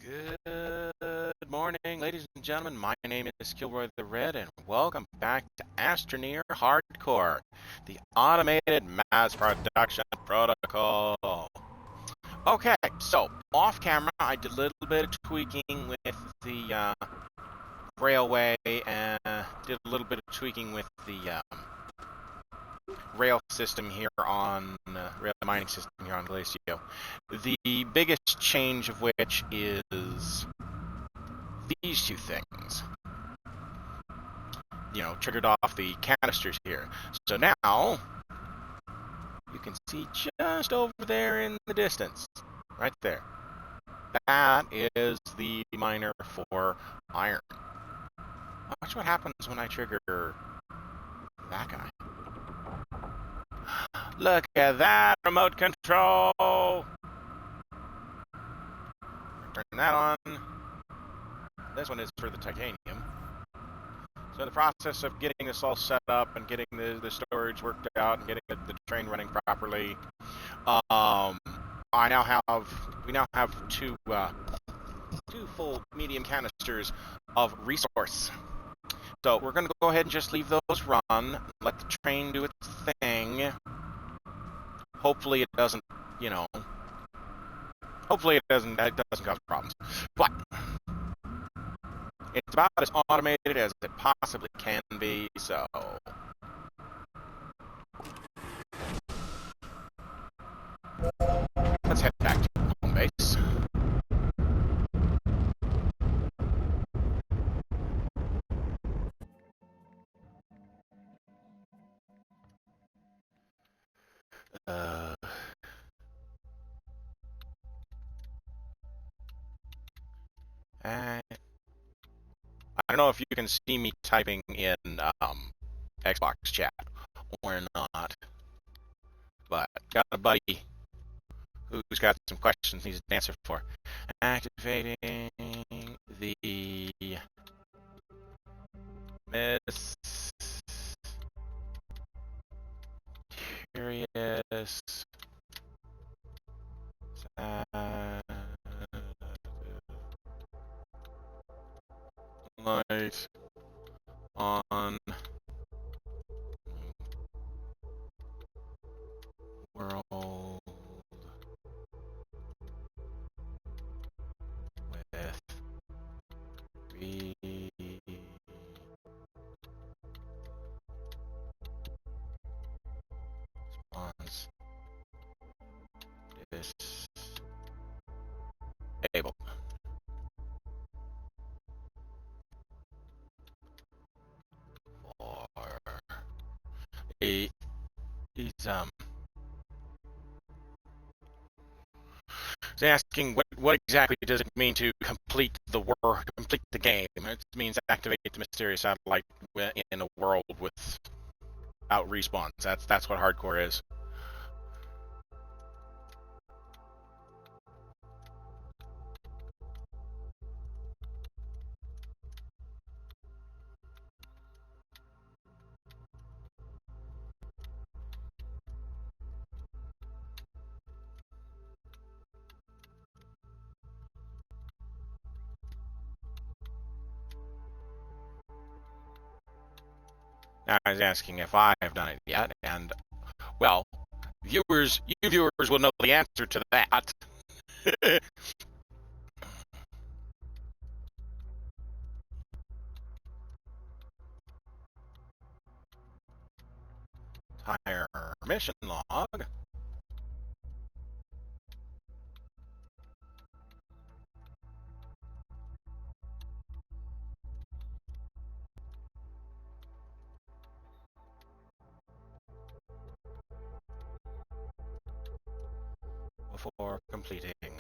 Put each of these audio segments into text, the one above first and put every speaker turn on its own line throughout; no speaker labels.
Good morning, ladies and gentlemen. My name is Kilroy the Red, and welcome back to Astroneer Hardcore, the automated mass production protocol. Okay, so off camera, I did a little bit of tweaking with the railway and did a little bit of tweaking with the rail system here on rail mining system here on Glacio. The biggest change of which is these two things. Triggered off the canisters here. So now you can see just over there in the distance, right there. That is the miner for iron. Watch what happens when I trigger that guy. Look at that remote control. Turn that on. This one is for the titanium. So in the process of getting this all set up and getting the storage worked out and getting the train running properly, we now have two full medium canisters of resource. So we're going to go ahead and just leave those run, let the train do its thing. Hopefully it doesn't, hopefully it doesn't cause problems. But it's about as automated as it possibly can be, so let's head back to home base. I don't know if you can see me typing in Xbox chat or not, but got a buddy who's got some questions he needs an answer for. Activating the mysterious light on world with response disabled. He's asking what exactly does it mean to complete the game. It means activate the mysterious satellite in a world without respawns. That's what hardcore is. Now he's asking if I have done it yet, and well, you viewers will know the answer to that. Entire mission log. Before completing the game.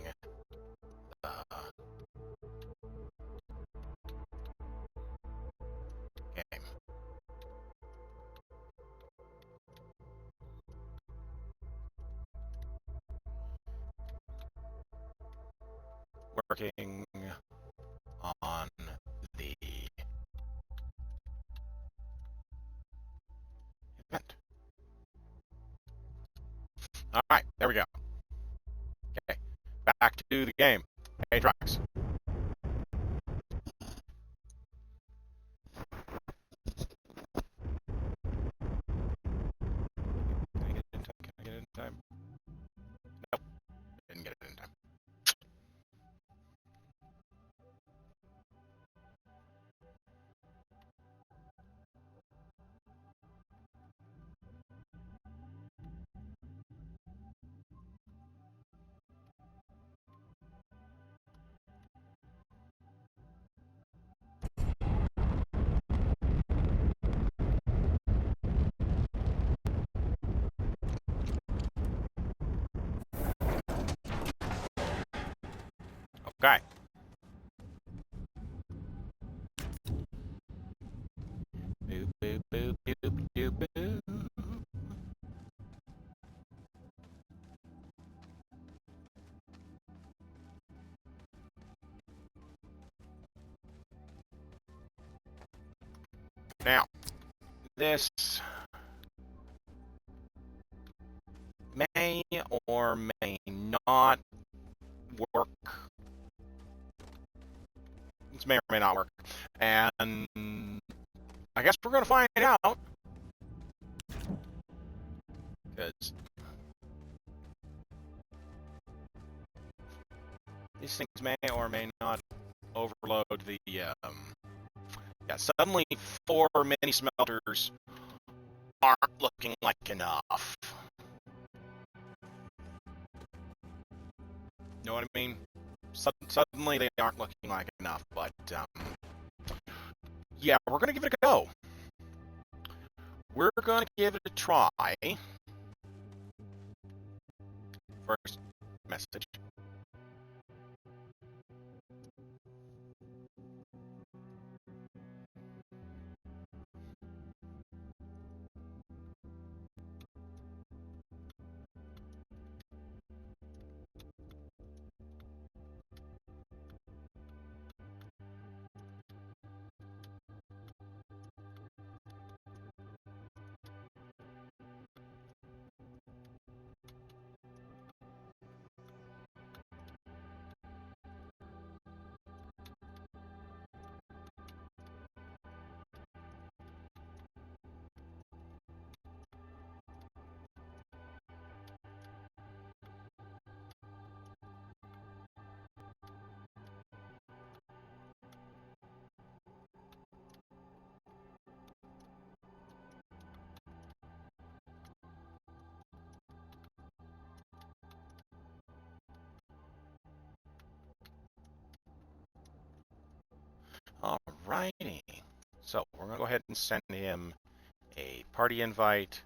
Working on the event. Alright, there we go. Okay, back to the game. Hey, Drox. Okay. Boop, boop, boop, boop, boop, boop. Now, this may or may not work. This may or may not work. And I guess we're going to find out. Because these things may or may not overload the... yeah, suddenly 4 mini smelters aren't looking like enough. Know what I mean? Suddenly they aren't looking like enough, but yeah, we're gonna give it a go. We're gonna give it a try. First message. Alrighty. So we're gonna go ahead and send him a party invite.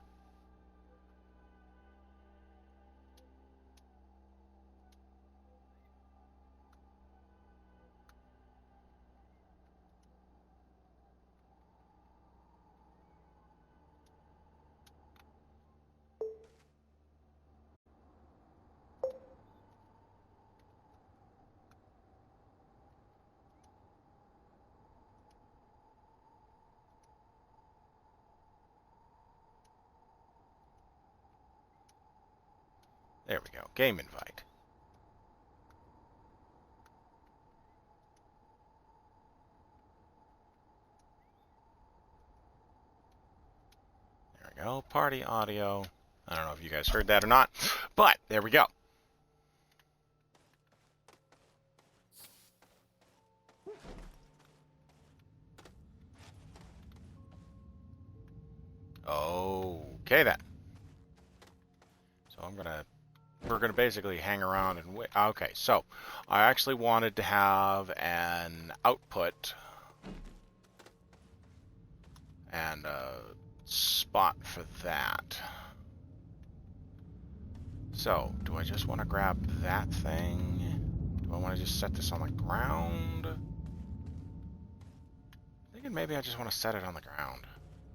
There we go. Game invite. There we go. Party audio. I don't know if you guys heard that or not, but there we go. Okay then. So we're gonna basically hang around and wait. Okay, so I actually wanted to have an output and a spot for that. So, do I just want to grab that thing? Do I want to just set this on the ground? Thinking maybe I just want to set it on the ground.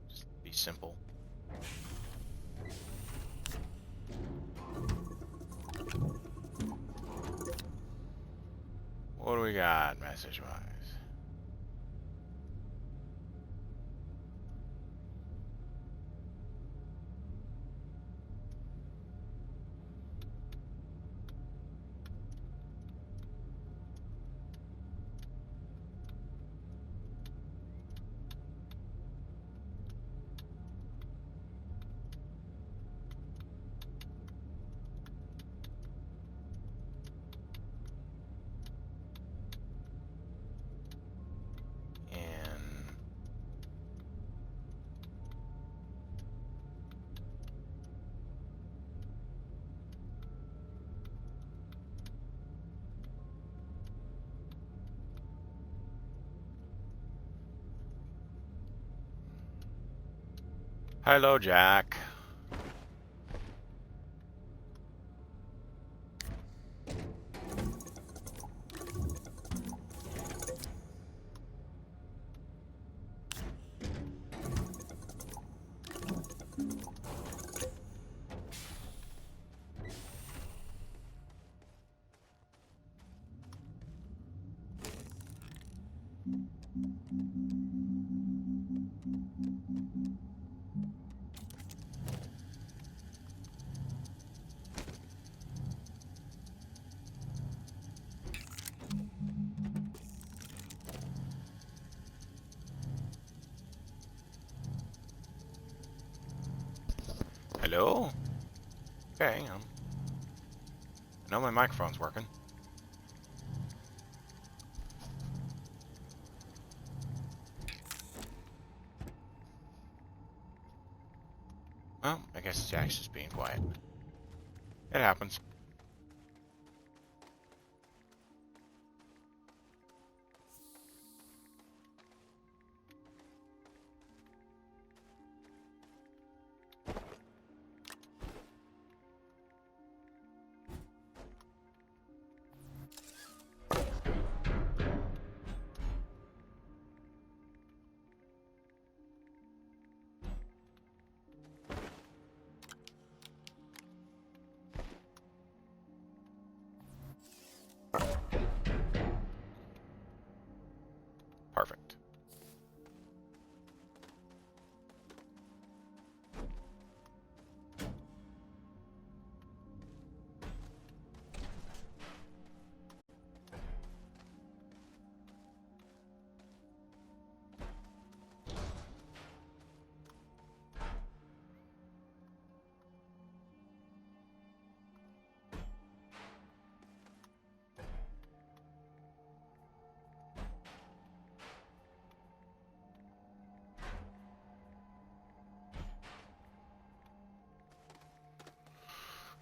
Just be simple. What do we got, message-wise? Hello, Jack. Hello? Okay, I know my microphone's working. Well, I guess Jack's just being quiet. It happens. Perfect.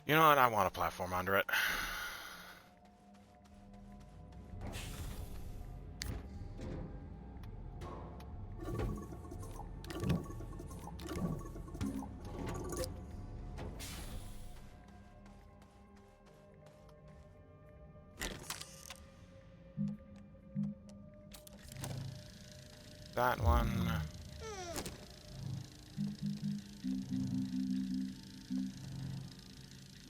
You know what? I want a platform under it. That one.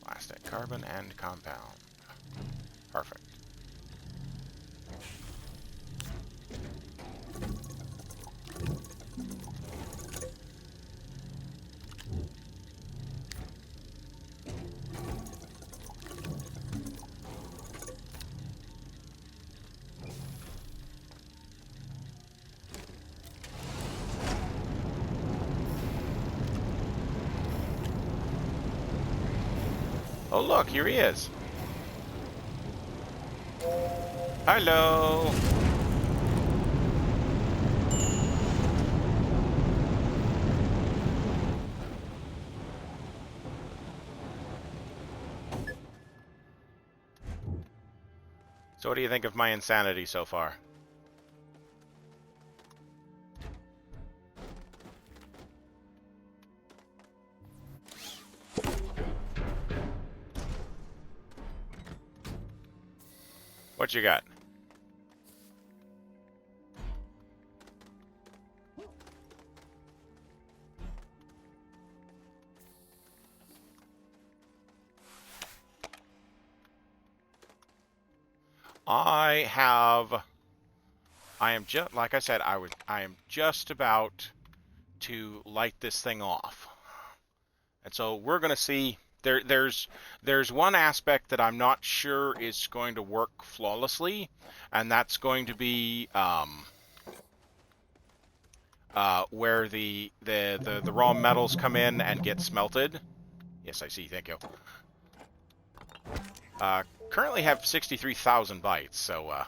Plastic, carbon, and compound. Perfect. Oh look, here he is. Hello. So what do you think of my insanity so far? What you got? I am just, like I said, I am just about to light this thing off. And so we're going to see, there's one aspect that I'm not sure is going to work flawlessly, and that's going to be where the raw metals come in and get smelted. Yes, I see, thank you. Currently have 63,000 bytes, so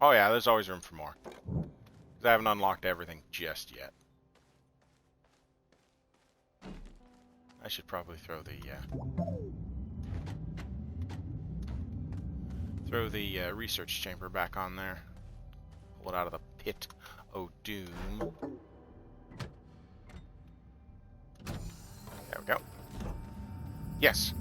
oh yeah, there's always room for more. I haven't unlocked everything just yet. I should probably throw the research chamber back on there. Pull it out of the pit of doom. There we go. Yes.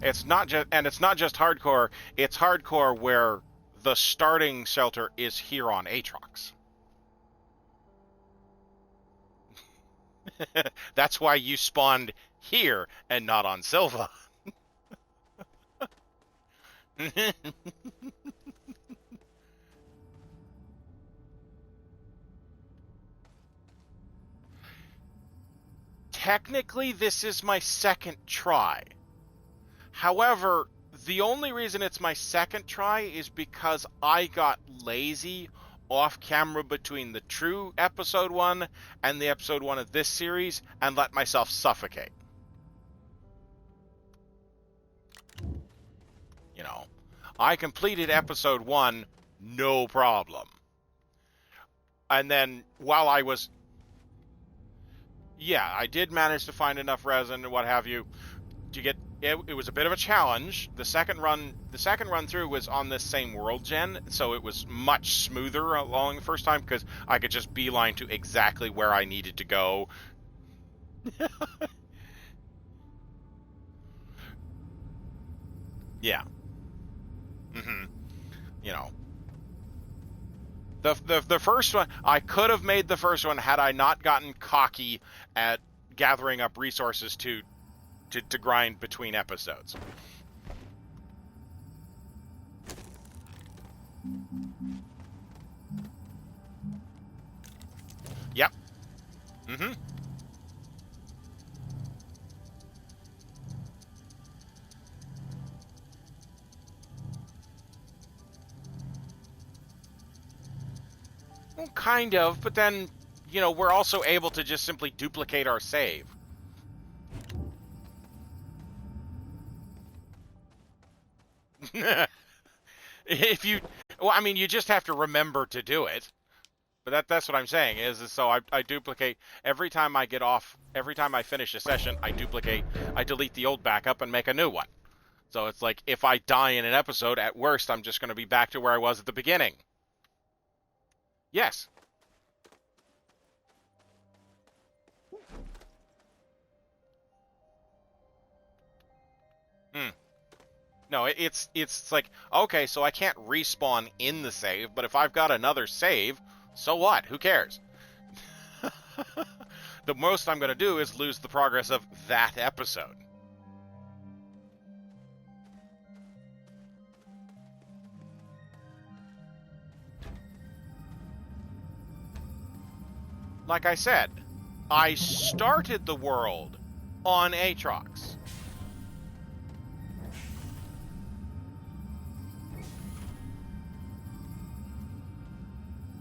It's not just hardcore. It's hardcore where the starting shelter is here on Aatrox. That's why you spawned here and not on Silva. Technically, this is my second try. However, the only reason it's my second try is because I got lazy off camera between the true episode 1 and the episode 1 of this series and let myself suffocate. You know, I completed episode 1, no problem. And then while I was... Yeah, I did manage to find enough resin and what have you to get... It was a bit of a challenge. The second run through was on this same world gen, so it was much smoother along the first time because I could just beeline to exactly where I needed to go. Yeah. You know, the first one, I could have made the first one had I not gotten cocky at gathering up resources to grind between episodes. Yep. Well, kind of, but then, you know, we're also able to just simply duplicate our save. If you... Well, I mean, you just have to remember to do it. But that's what I'm saying, is so I duplicate every time I get off, every time I finish a session, I delete the old backup and make a new one. So it's like, if I die in an episode, at worst, I'm just going to be back to where I was at the beginning. Yes. No, it's like, okay, so I can't respawn in the save, but if I've got another save, so what? Who cares? The most I'm going to do is lose the progress of that episode. Like I said, I started the world on Aatrox.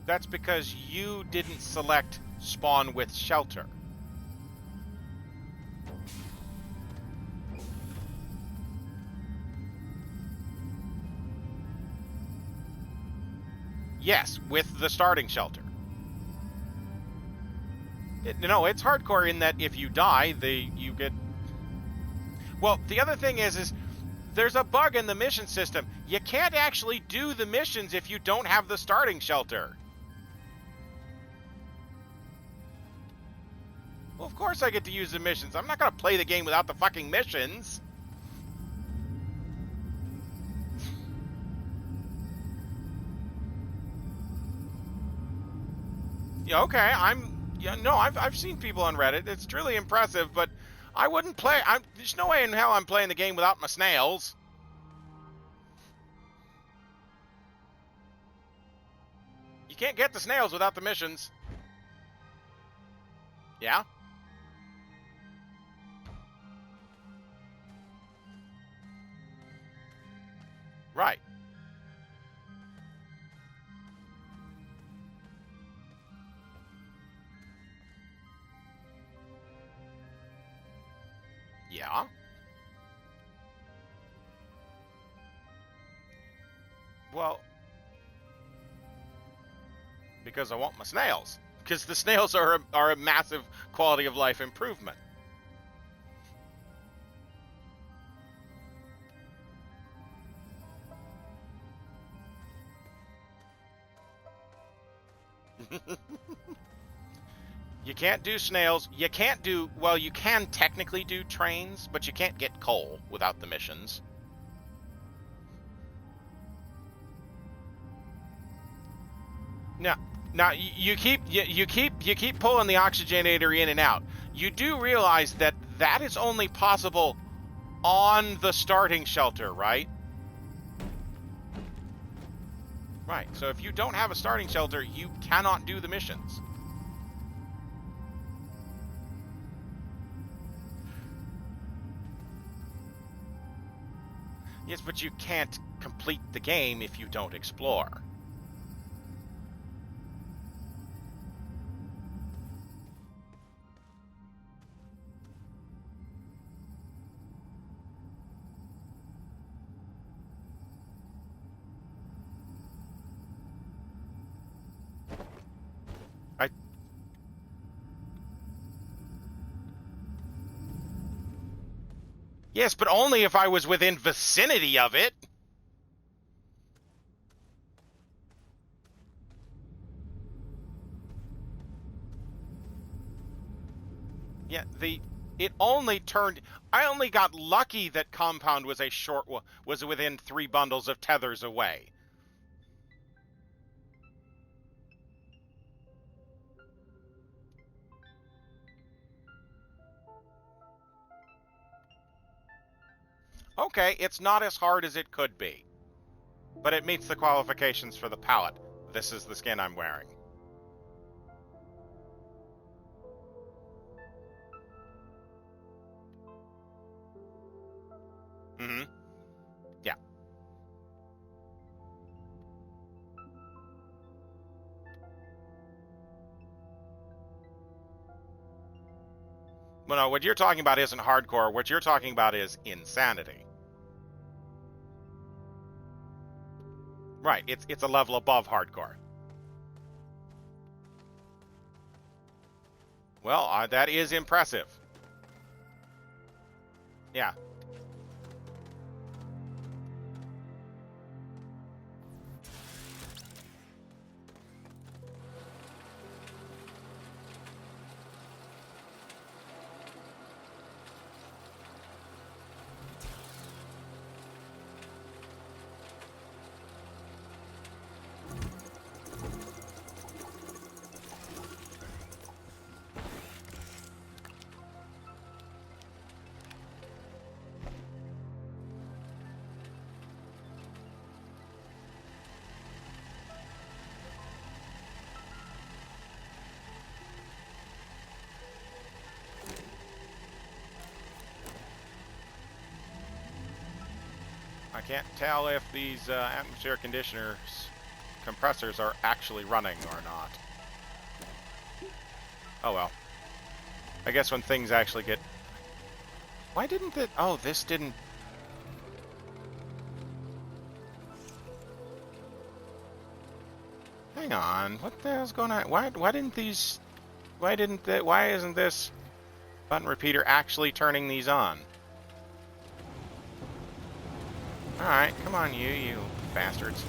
That's because you didn't select spawn with shelter. Yes, with the starting shelter. No, it's hardcore in that if you die, you get... Well, the other thing is there's a bug in the mission system. You can't actually do the missions if you don't have the starting shelter. Well, of course I get to use the missions. I'm not going to play the game without the fucking missions. Yeah, okay, I've seen people on Reddit. It's truly impressive, but I wouldn't play... There's no way in hell I'm playing the game without my snails. You can't get the snails without the missions. Yeah? Right. Yeah? Well, because I want my snails. Because the snails are a massive quality of life improvement. You can't do snails. You can't do... Well, you can technically do trains, but you can't get coal without the missions. Now you keep pulling the oxygenator in and out. You do realize that is only possible on the starting shelter, right? Right, so if you don't have a starting shelter, you cannot do the missions. Yes, but you can't complete the game if you don't explore. I... Yes, but only if I was within vicinity of it. Yeah, it only turned. I only got lucky that compound was was within 3 bundles of tethers away. Okay, it's not as hard as it could be, but it meets the qualifications for the palette. This is the skin I'm wearing. Mm-hmm. Yeah. Well, no, what you're talking about isn't hardcore. What you're talking about is insanity. Right, it's a level above hardcore. Well, that is impressive. Yeah. I can't tell if these atmosphere conditioners compressors are actually running or not. Oh well. I guess when things actually get... Why didn't it... Oh, this didn't... Hang on. What the hell's going on? Why didn't these... Why isn't this button repeater actually turning these on? Alright, come on you bastards.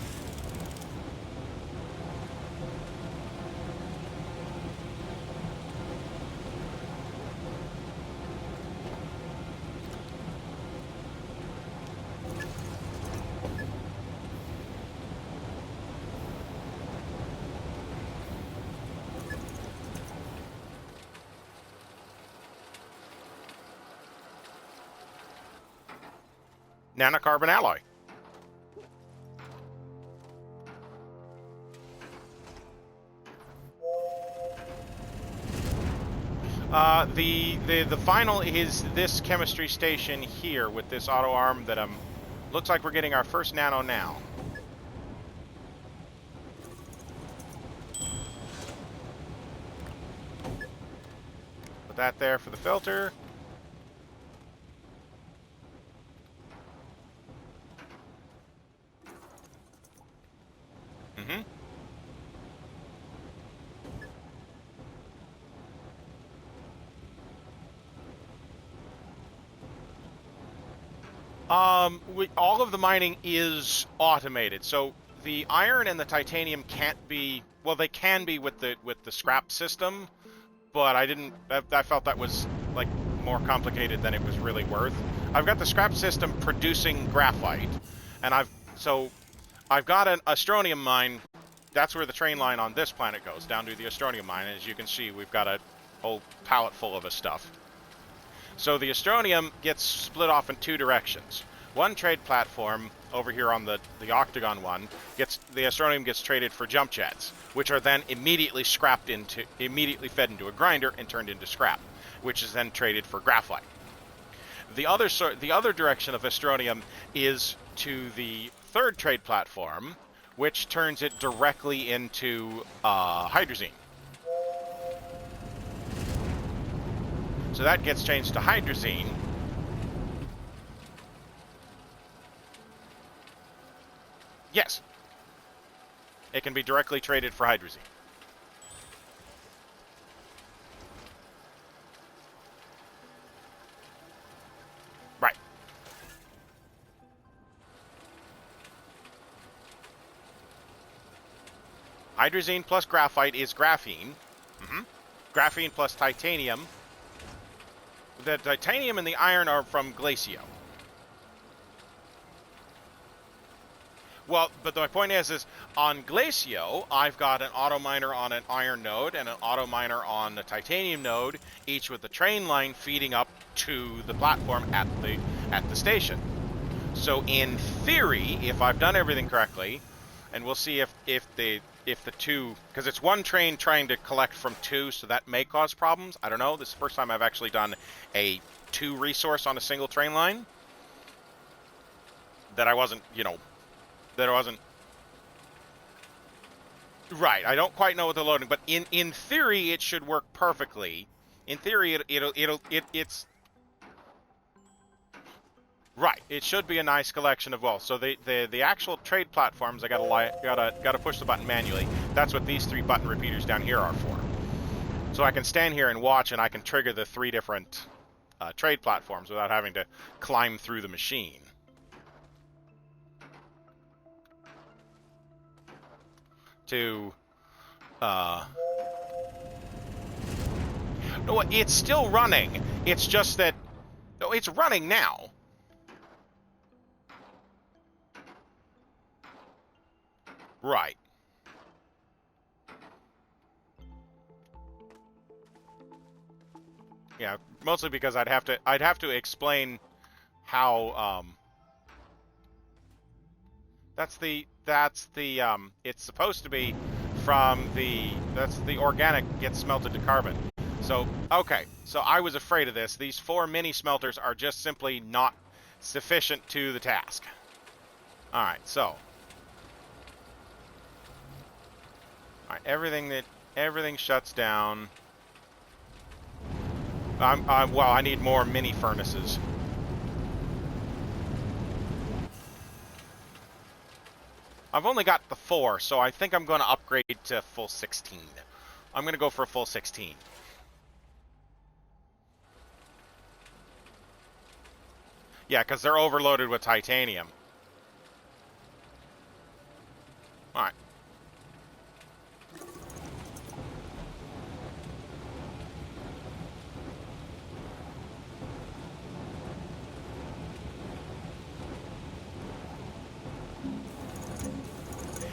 Nanocarbon alloy. The final is this chemistry station here with this auto arm that looks like we're getting our first nano now. Put that there for the filter. Mm-hmm. All of the mining is automated, so the iron and the titanium can't be. Well, they can be with the scrap system, but I felt that was like more complicated than it was really worth. I've got the scrap system producing graphite, and I've got an astronium mine. That's where the train line on this planet goes, down to the astronium mine. As you can see, we've got a whole pallet full of stuff. So the astronium gets split off in 2 directions. one trade platform over here on the octagon one the Astronium gets traded for jump jets, which are then immediately fed into a grinder and turned into scrap, which is then traded for graphite. The other direction of Astronium is to the third trade platform, which turns it directly into hydrazine. So that gets changed to hydrazine. Yes. It can be directly traded for hydrazine. Right. Hydrazine plus graphite is graphene. Graphene plus titanium. The titanium and the iron are from Glacio. Well, but my point is on Glacio, I've got an auto miner on an iron node and an auto miner on a titanium node, each with the train line feeding up to the platform at the station. So in theory, if I've done everything correctly, and we'll see if the two, because it's one train trying to collect from two, so that may cause problems. I don't know. This is the first time I've actually done a two resource on a single train line. That I wasn't, Right, I don't quite know what the loading, but in theory it should work perfectly. In theory it's right. It should be a nice collection of wells. So the actual trade platforms, I gotta push the button manually. That's what these 3 button repeaters down here are for. So I can stand here and watch, and I can trigger the 3 different trade platforms without having to climb through the machine. No, it's still running. It's just that... No, it's running now. Right. Yeah, mostly because I'd have to explain how it's supposed to be from that's the organic gets smelted to carbon. So, okay. So I was afraid of this. These 4 mini smelters are just simply not sufficient to the task. All right, so all right, everything shuts down. Well, I need more mini furnaces. I've only got the 4, so I think I'm going to upgrade to full 16. I'm going to go for a full 16. Yeah, because they're overloaded with titanium. All right.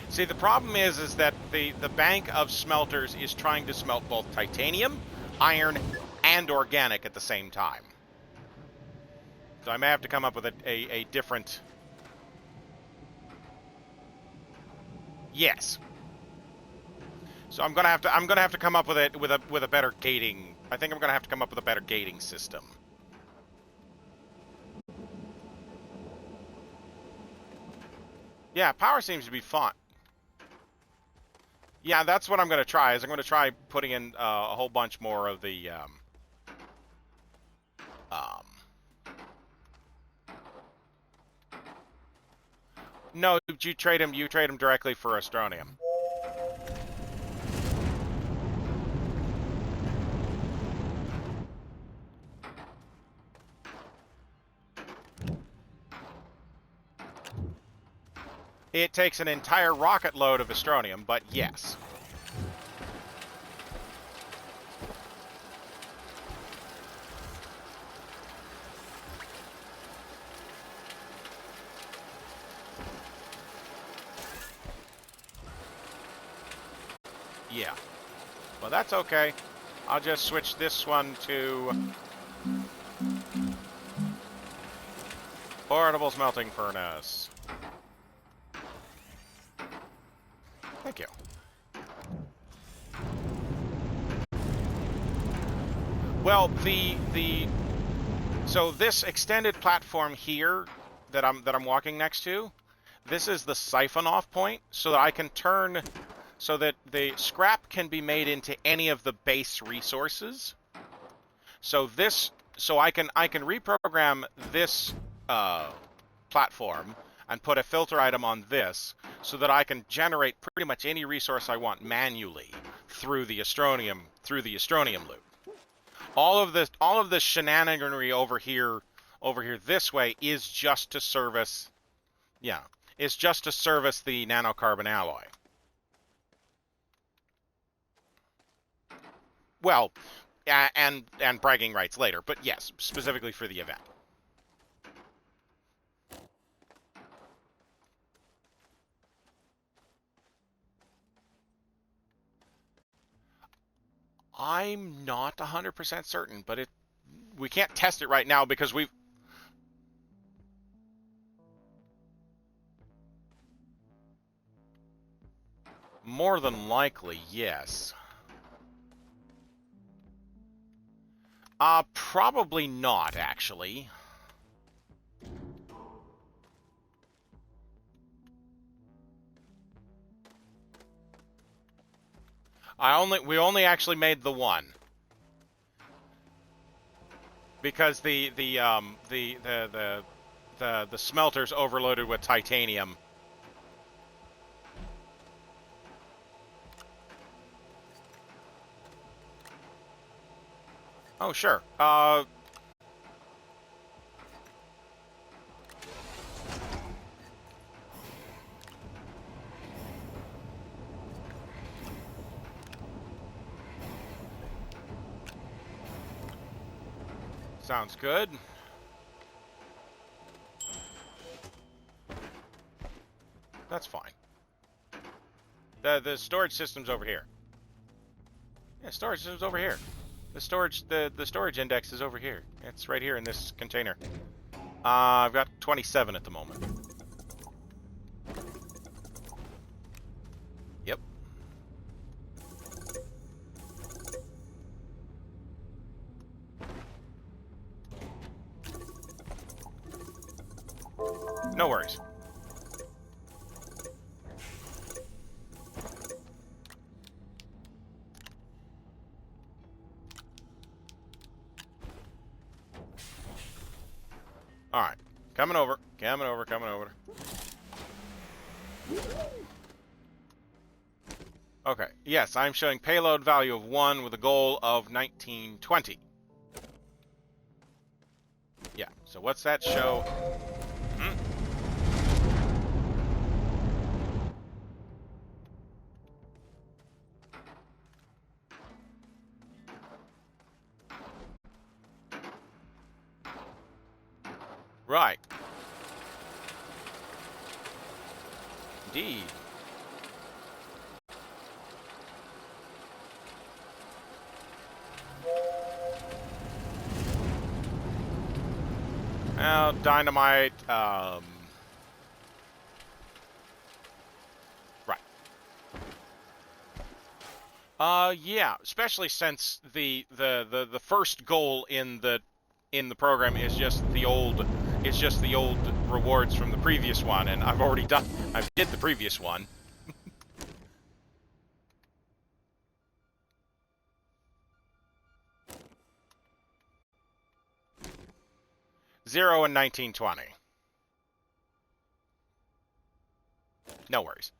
See, the problem is that the bank of smelters is trying to smelt both titanium, iron, and organic at the same time. So I may have to come up with a different... Yes. So I'm gonna have to come up with a better gating. I think I'm gonna have to come up with a better gating system. Yeah, power seems to be fun. Yeah, that's what I'm going to try. I'm going to try putting in a whole bunch more of the... No, you trade them directly for Astronium. It takes an entire rocket load of Astronium, but yes. Yeah. Well, that's okay. I'll just switch this one to... Portable smelting furnace. Thank you. Well, so this extended platform here that I'm walking next to, this is the siphon off point, so that I can turn, so that the scrap can be made into any of the base resources. So I can reprogram this platform and put a filter item on this, so that I can generate pretty much any resource I want manually through the Astronium loop. All of this shenaniganry over here this way is just to service, the nanocarbon alloy. Well, and bragging rights later, but yes, specifically for the event. I'm not 100% certain, but we can't test it right now because we've... More than likely, yes. Probably not, actually. We only actually made the one. Because the smelter's overloaded with titanium. Oh, sure. Sounds good. That's fine. The storage system's over here. Yeah, storage system's over here. The storage index is over here. It's right here in this container. I've got 27 at the moment. Yep. No worries. Alright. Coming over. Coming over. Coming over. Okay. Yes, I'm showing payload value of 1 with a goal of 1920. Yeah. So what's that show? Hmm? Right. Indeed. Well, dynamite, right. Yeah, especially since the first goal in the program is just the old rewards from the previous one, and I did the previous one. 0 and 1920. No worries.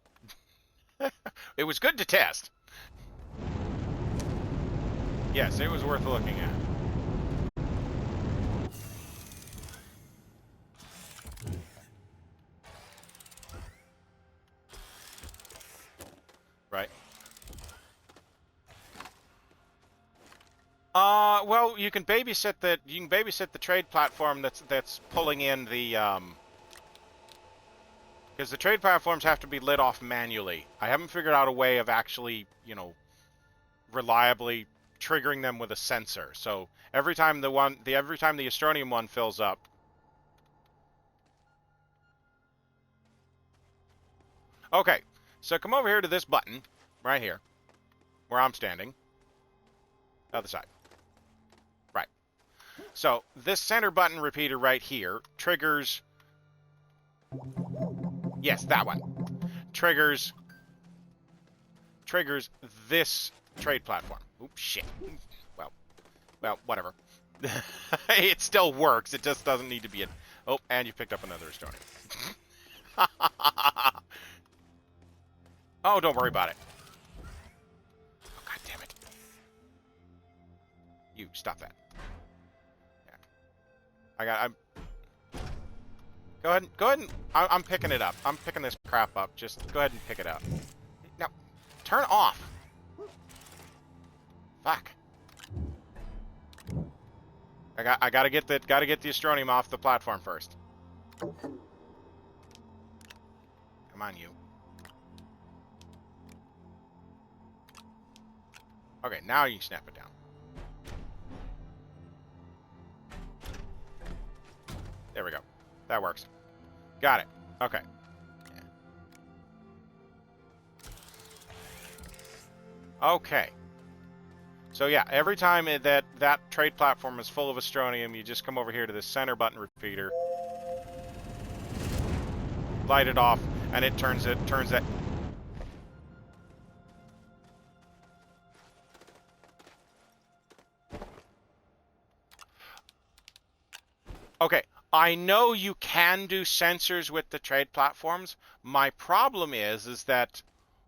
It was good to test. Yes, it was worth looking at. Right. Well, you can babysit the trade platform that's pulling in the because the trade platforms have to be lit off manually. I haven't figured out a way of actually, reliably triggering them with a sensor. So every time the Astronium one fills up, Okay, so come over here to this button, right here, where I'm standing. Other side. Right. So, this center button repeater right here triggers... Yes, that one. Triggers this trade platform. Oops, shit. Well, whatever. It still works. It just doesn't need to be a... Oh, and you picked up another Astroneer. Oh, don't worry about it. Oh, God damn it. You, stop that. Yeah. I'm... Go ahead and... I'm picking it up. I'm picking this crap up. Just go ahead and pick it up. Now, turn off. Fuck. I gotta get the Astronium off the platform first. Come on, you. Okay, now you can snap it down. There we go. That works. Got it. Okay. Yeah. Okay. So yeah, every time that trade platform is full of Astronium, you just come over here to this center button repeater, light it off, and it turns it. Okay, I know you can do sensors with the trade platforms. My problem is that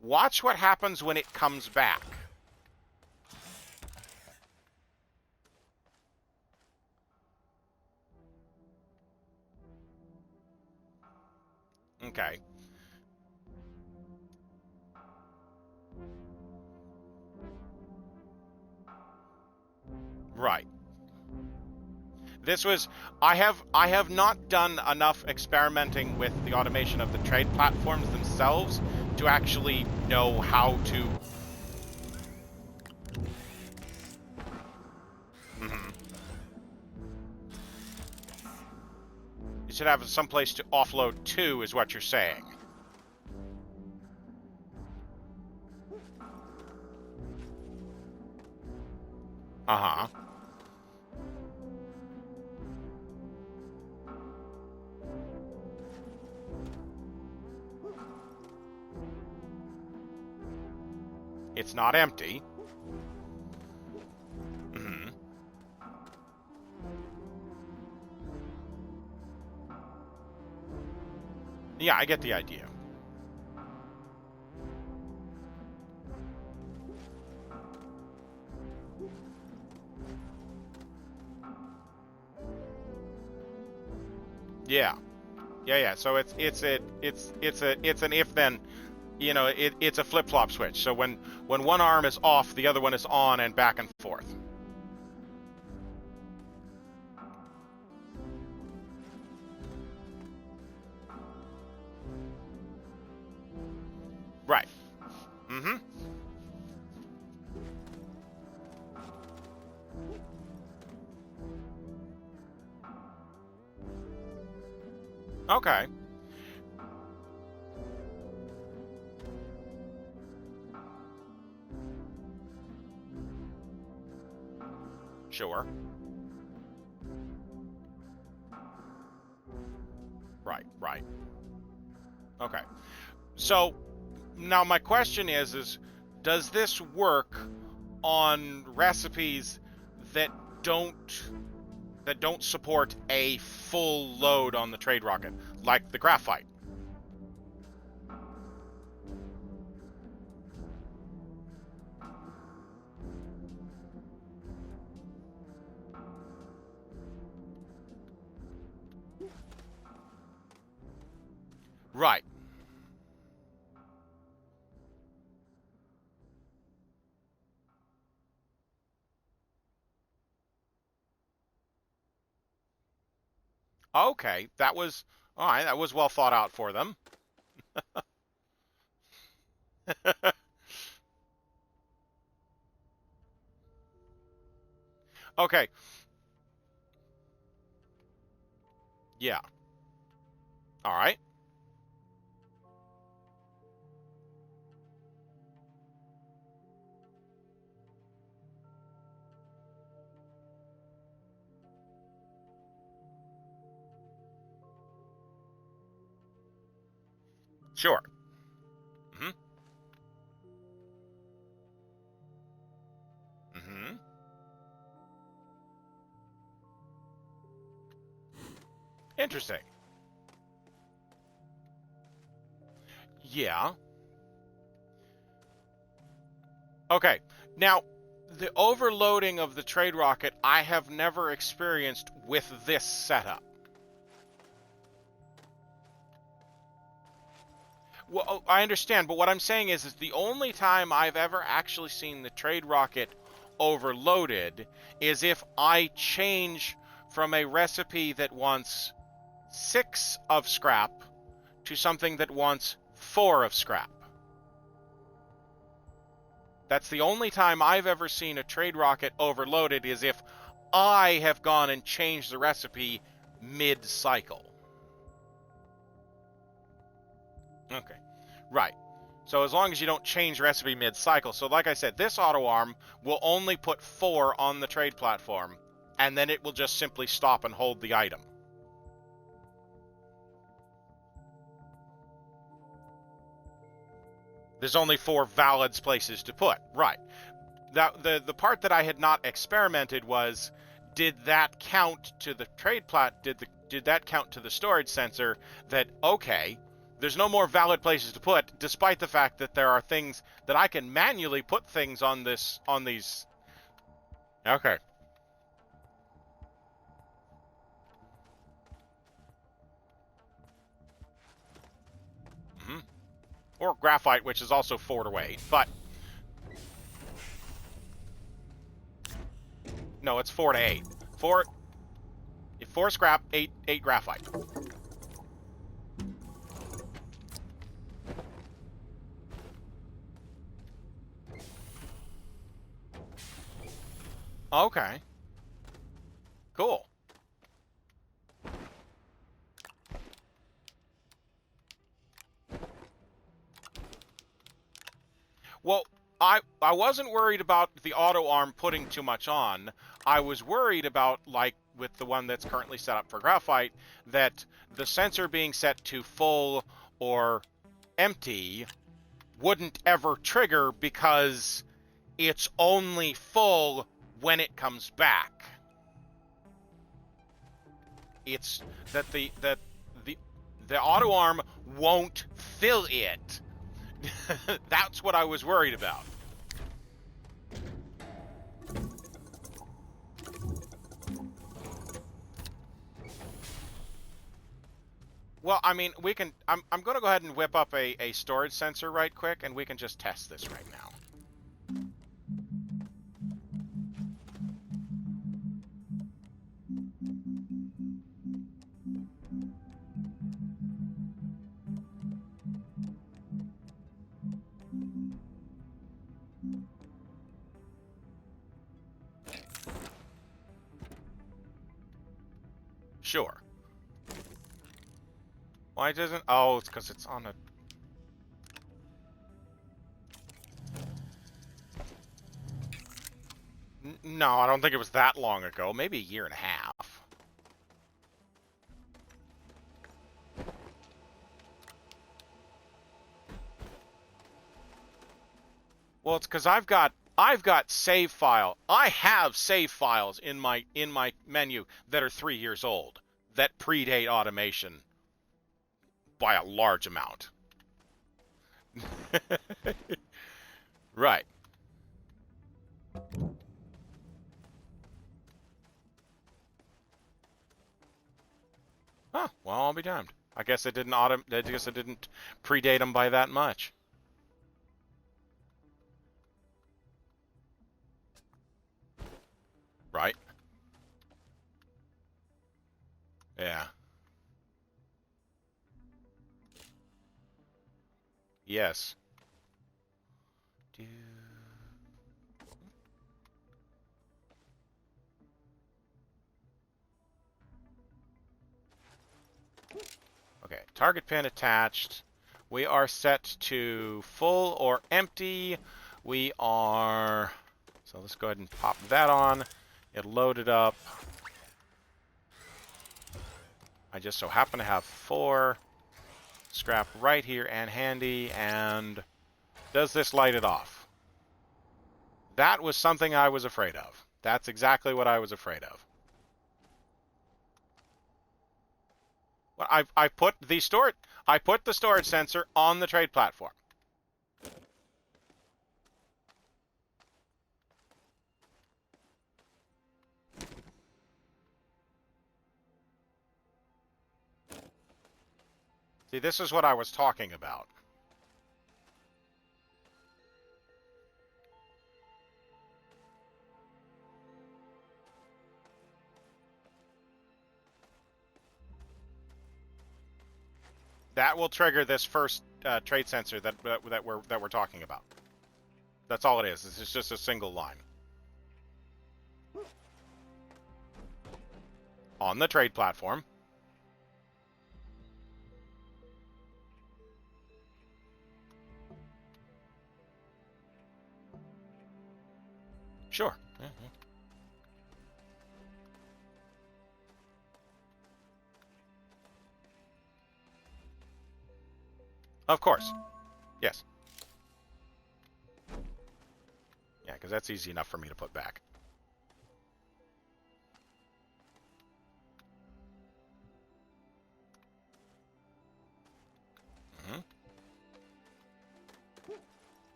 watch what happens when it comes back. Okay. Right. This was I have not done enough experimenting with the automation of the trade platforms themselves to actually know how to You should have some place to offload to, is what you're saying. Uh-huh. It's not empty. Mm-hmm. Yeah, I get the idea. Yeah. Yeah. So it's an if then, you know, it's a flip-flop switch. So when one arm is off, the other one is on, and back and forth. Right. Mm-hmm. Okay. Sure. Right. Okay. So now my question is does this work on recipes that don't support a full load on the trade rocket, like the graphite? Right. Okay, that was all right. That was well thought out for them. Okay. Yeah. All right. Sure. Mm-hmm. Mm-hmm. Interesting. Yeah. Okay. Now, the overloading of the trade rocket I have never experienced with this setup. Well, I understand, but what I'm saying is the only time I've ever actually seen the trade rocket overloaded is if I change from a recipe that wants 6 of scrap to something that wants 4 of scrap. That's the only time I've ever seen a trade rocket overloaded is if I have gone and changed the recipe mid-cycle. Okay. Right. So as long as you don't change recipe mid-cycle. So like I said, this auto arm will only put 4 on the trade platform, and then it will just simply stop and hold the item. There's only 4 valid places to put. Right. The part that I had not experimented was, did that count to the trade plat? Did that count to the storage sensor? That okay, there's no more valid places to put, despite the fact that there are things that I can manually put things on these. Okay. Mm-hmm. Or graphite, which is also 4 to 8, but no, it's 4 to 8. 4 scrap, 8 graphite. Okay. Cool. Well, I wasn't worried about the auto arm putting too much on. I was worried about, like with the one that's currently set up for graphite, that the sensor being set to full or empty wouldn't ever trigger because it's only full when it comes back. It's that the auto arm won't fill it. That's what I was worried about. Well, I mean, we can. I'm going to go ahead and whip up a storage sensor right quick, and we can just test this right now. Sure. Why doesn't? Oh, it's because it's on a. No, I don't think it was that long ago. Maybe a year and a half. Well, it's because I've got save file. I have save files in my menu that are 3 years old that predate automation by a large amount. Right. Huh, well, I'll be damned. I guess it didn't I guess it didn't predate them by that much. Right. Yeah. Yes. Okay, target pin attached. We are set to full or empty. We are... So let's go ahead and pop that on. It loaded up. I just so happen to have 4. Scrap right here and handy, and does this light it off? That was something I was afraid of. That's exactly what I was afraid of. Well, I put the storage sensor on the trade platform. See, this is what I was talking about. That will trigger this first trade sensor that we're talking about. That's all it is. This is just a single line on the trade platform. Sure. Mm-hmm. Of course. Yes. Yeah, because that's easy enough for me to put back. Mm-hmm.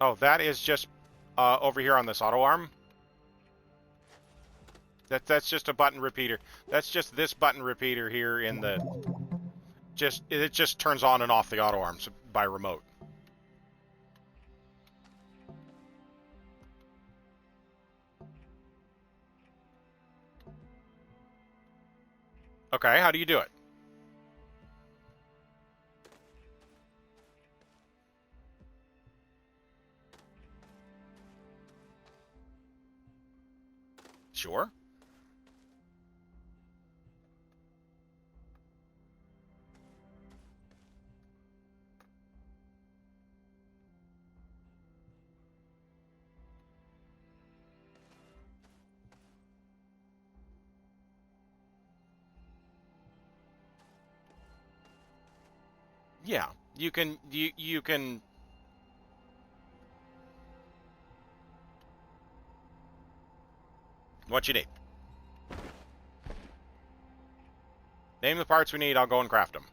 Oh, that is just over here on this auto arm. That's just a button repeater. That's just this button repeater here in the... It just turns on and off the auto arms by remote. Okay, how do you do it? Sure. Yeah, you can. What you need? Name the parts we need. I'll go and craft them.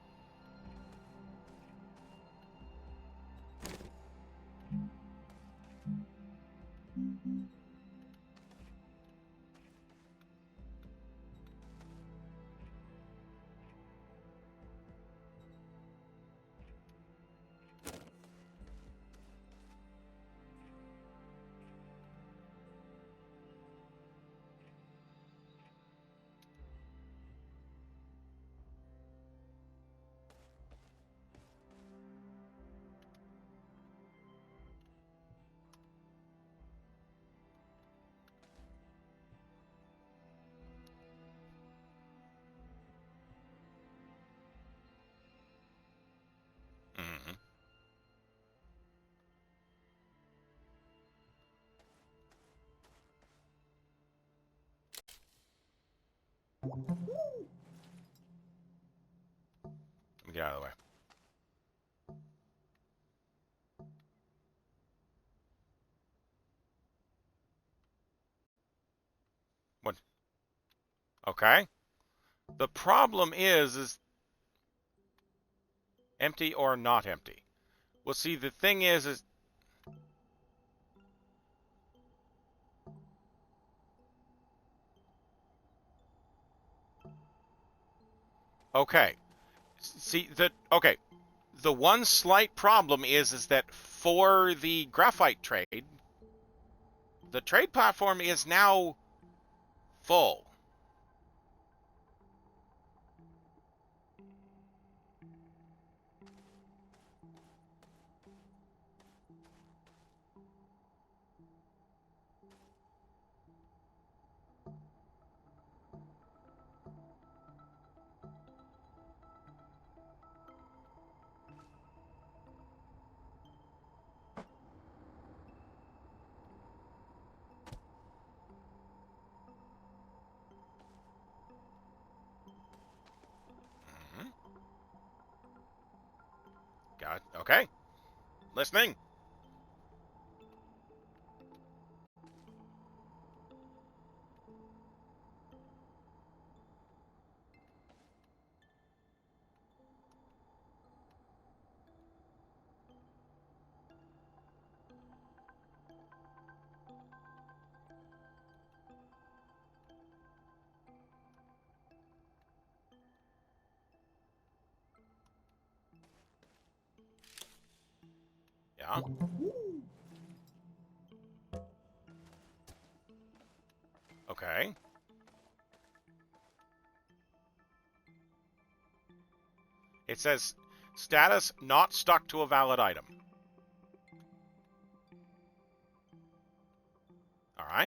Mm-hmm. Let me get out of the way. What? Okay. The problem is empty or not empty. Well, see, the thing is okay. See that? Okay. The one slight problem is that for the graphite trade, the trade platform is now full. Okay. Listening. Yeah. Okay. It says status not stuck to a valid item. All right.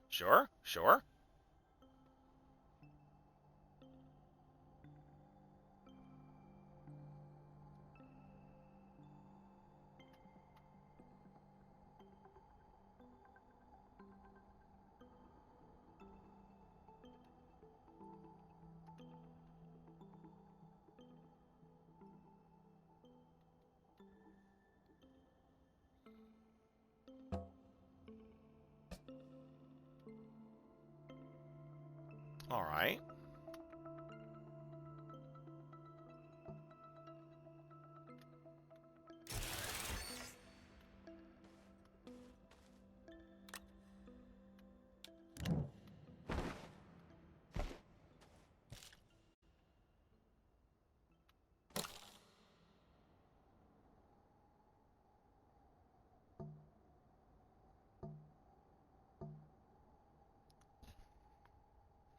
Sure. Sure. All right.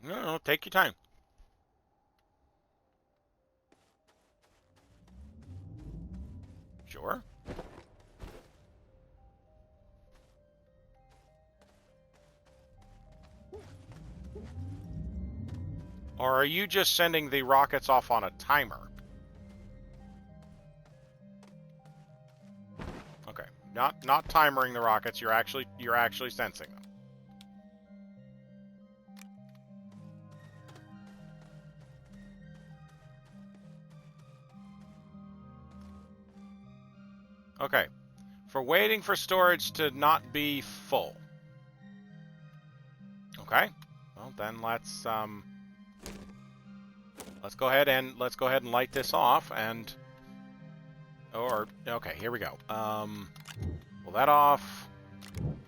No, take your time. Sure. Or are you just sending the rockets off on a timer? Okay. Not timering the rockets, you're actually sensing them. Okay. For waiting for storage to not be full. Okay. Well, then let's go ahead and light this off and okay, here we go. Pull that off.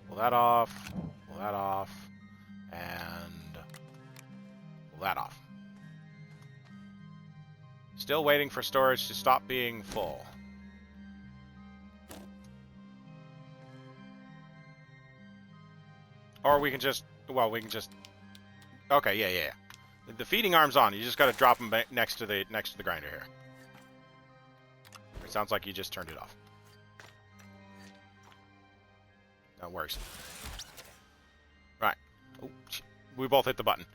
Pull that off. Pull that off. And pull that off. Still waiting for storage to stop being full. Or we can just, well, we can just, okay, yeah. The feeding arm's on. You just got to drop them next to the grinder here. It sounds like you just turned it off. That works. Right. Oh, we both hit the button.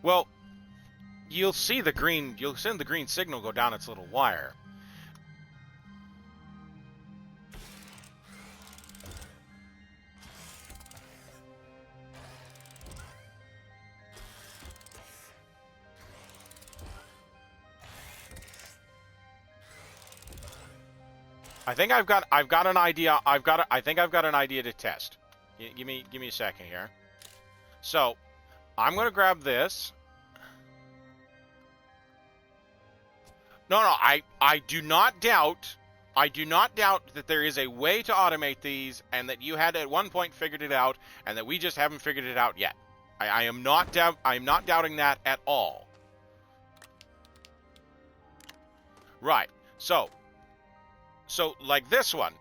Well, you'll see the green signal go down its little wire. I think I've got an idea. I think I've got an idea to test. Give me a second here. So, I'm going to grab this. No, I do not doubt that there is a way to automate these and that you had at one point figured it out and that we just haven't figured it out yet. I am not doubting that at all. Right. So like this one.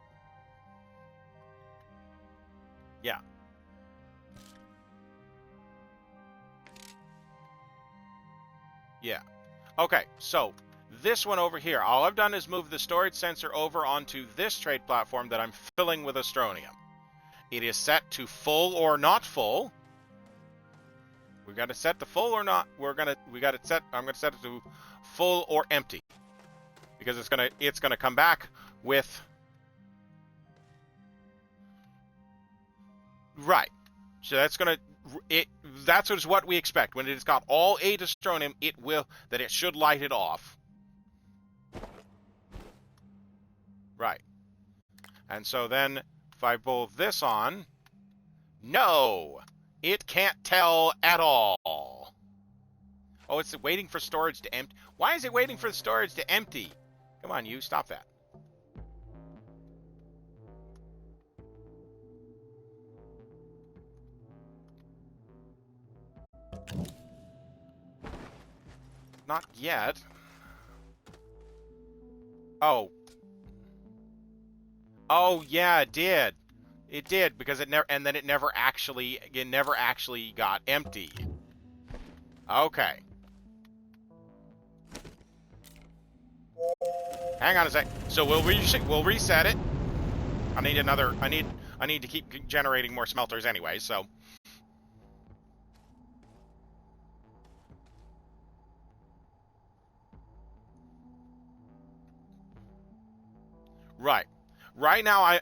Yeah. Yeah. Okay, so this one over here, all I've done is move the storage sensor over onto this trade platform that I'm filling with Astronium. It is set to full or not full. We got to set to full or not. I'm gonna set it to full or empty, because it's gonna come back with, right. So that's what we expect. When it's got all 8 Astronium, it should light it off. Right. And so then if I pull this on, no, it can't tell at all. Oh, it's waiting for storage to empty. Why is it waiting for the storage to empty? Come on, you, stop that. Not yet. Oh. Oh, yeah, it did. It did, because it never actually got empty. Okay. Hang on a sec. So we'll reset it. I need to keep generating more smelters anyway, so. Right. Right now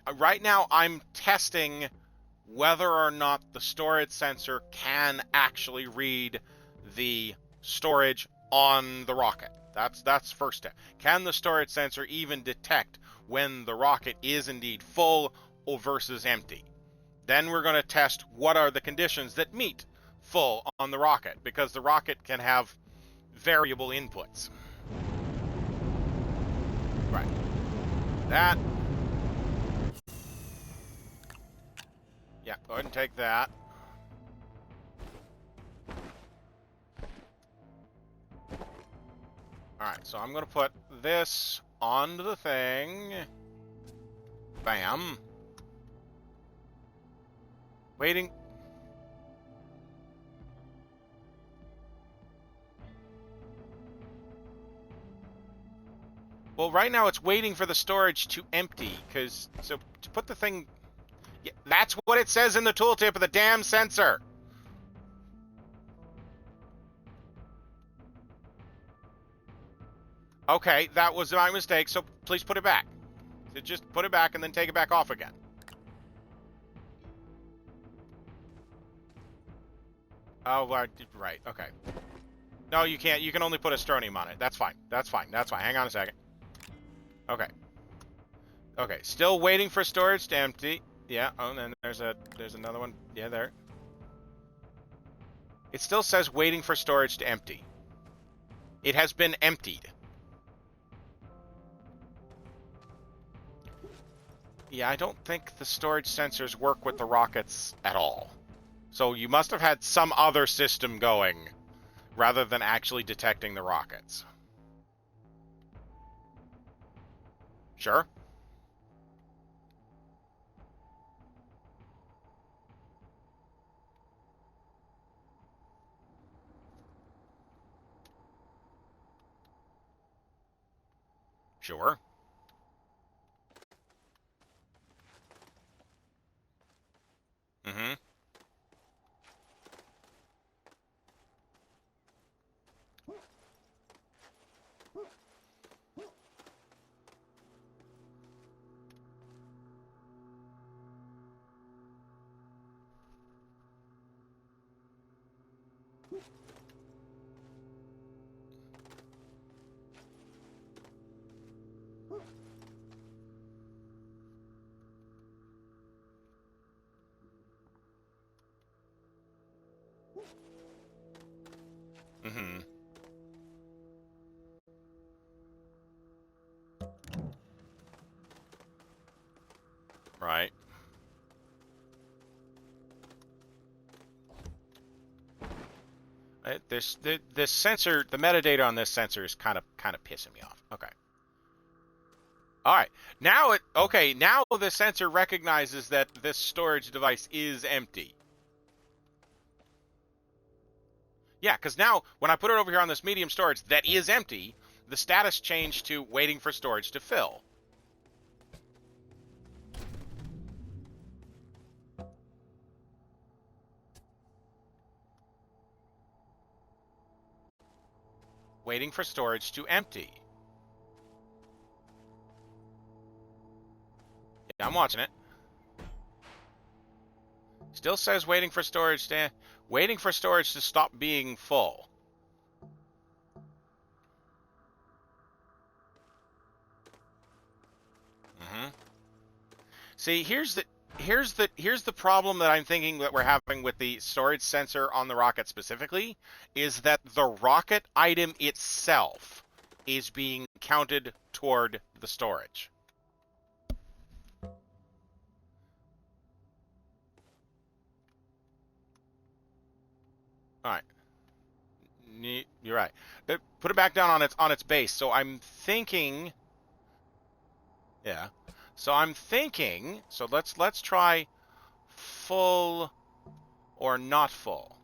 I'm testing whether or not the storage sensor can actually read the storage on the rocket. That's first step. Can the storage sensor even detect when the rocket is indeed full or versus empty? Then we're going to test what are the conditions that meet full on the rocket, because the rocket can have variable inputs. Right. That. Yeah, go ahead and take that. Alright, so I'm going to put this onto the thing. Bam. Waiting. Well, right now it's waiting for the storage to empty, so to put the thing... Yeah, that's what it says in the tooltip of the damn sensor. Okay, that was my mistake, so please put it back. So just put it back and then take it back off again. Oh, right, okay. No, you can't. You can only put Astronium on it. That's fine. That's fine. That's fine. Hang on a second. Okay. Okay, still waiting for storage to empty. Yeah, oh, and then there's another one. Yeah, there. It still says waiting for storage to empty. It has been emptied. Yeah, I don't think the storage sensors work with the rockets at all. So you must have had some other system going rather than actually detecting the rockets. Sure. Sure. Mm-hmm. Mm-hmm. Right. This sensor, the metadata on this sensor is kind of pissing me off. Okay. All right. Now the sensor recognizes that this storage device is empty. Yeah, because now when I put it over here on this medium storage that is empty, the status changed to waiting for storage to fill. Waiting for storage to empty. Yeah, I'm watching it. Still says waiting for storage to stop being full. Mm-hmm. See, here's the problem that I'm thinking that we're having with the storage sensor on the rocket specifically, is that the rocket item itself is being counted toward the storage. All right. You're right. Put it back down on its base. So I'm thinking, yeah. So I'm thinking. So let's try full or not full.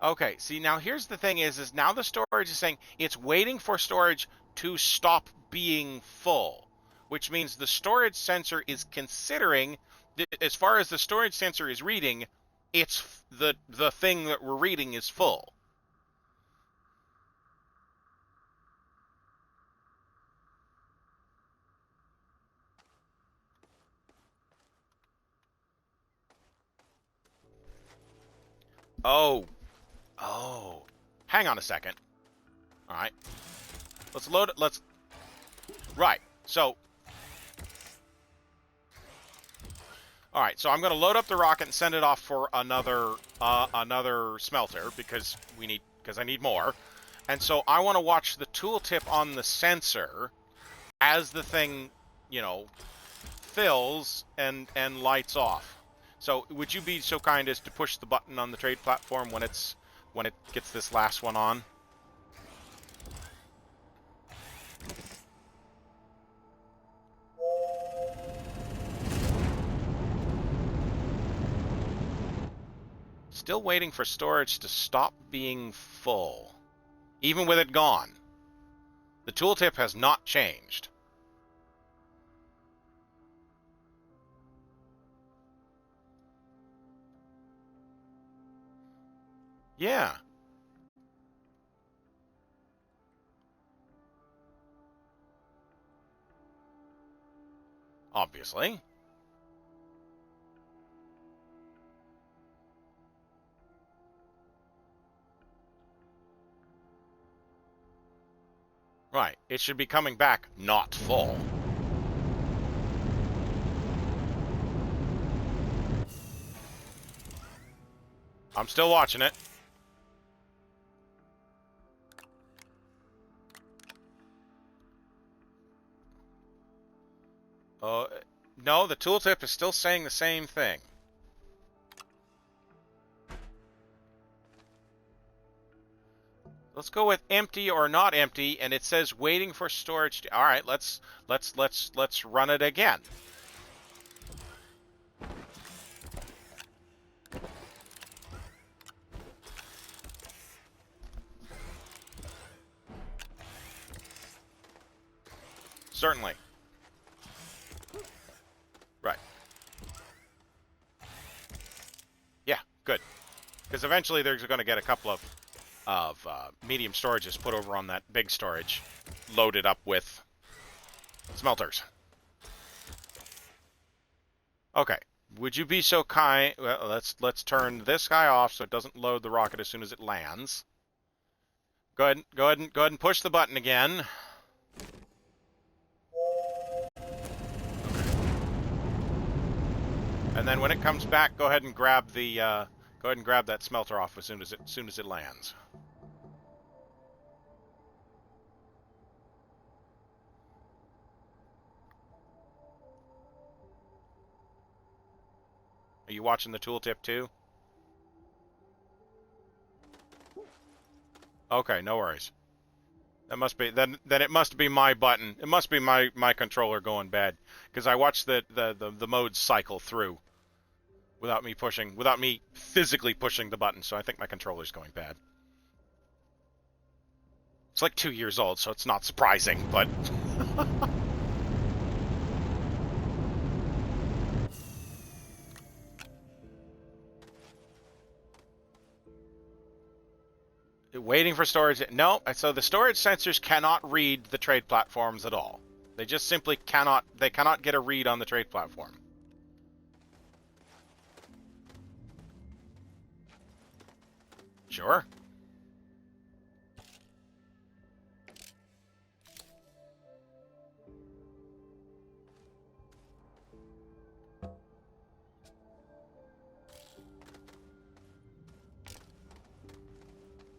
Okay. See, now here's the thing: is now the storage is saying it's waiting for storage to stop being full, which means the storage sensor is considering that as far as the storage sensor is reading, it's the thing that we're reading is full. Oh, oh. Hang on a second. All right. Let's load it. Right. So, all right. So I'm going to load up the rocket and send it off for another smelter because I need more. And so I want to watch the tooltip on the sensor as the thing, fills and lights off. So would you be so kind as to push the button on the trade platform when it gets this last one on? Still waiting for storage to stop being full, even with it gone. The tooltip has not changed. Yeah. Obviously. Right. It should be coming back not full. I'm still watching it. No, the tooltip is still saying the same thing. Let's go with empty or not empty, and it says waiting for storage. All right, let's run it again. Certainly. Right. Yeah, good. Because eventually they're going to get a couple of medium storages put over on that big storage, loaded up with smelters. Okay. Would you be so kind? Well, let's turn this guy off so it doesn't load the rocket as soon as it lands. Go ahead and push the button again. And then when it comes back, go ahead and grab that smelter off as soon as it lands. Are you watching the tooltip too? Okay, no worries. That must be then it must be my button. It must be my controller going bad because I watched the modes cycle through without me physically pushing the button. So I think my controller's going bad. like 2 years old, so it's not surprising, but... Waiting for storage. No, so the storage sensors cannot read the trade platforms at all. They just simply cannot, they cannot get a read on the trade platform. Sure.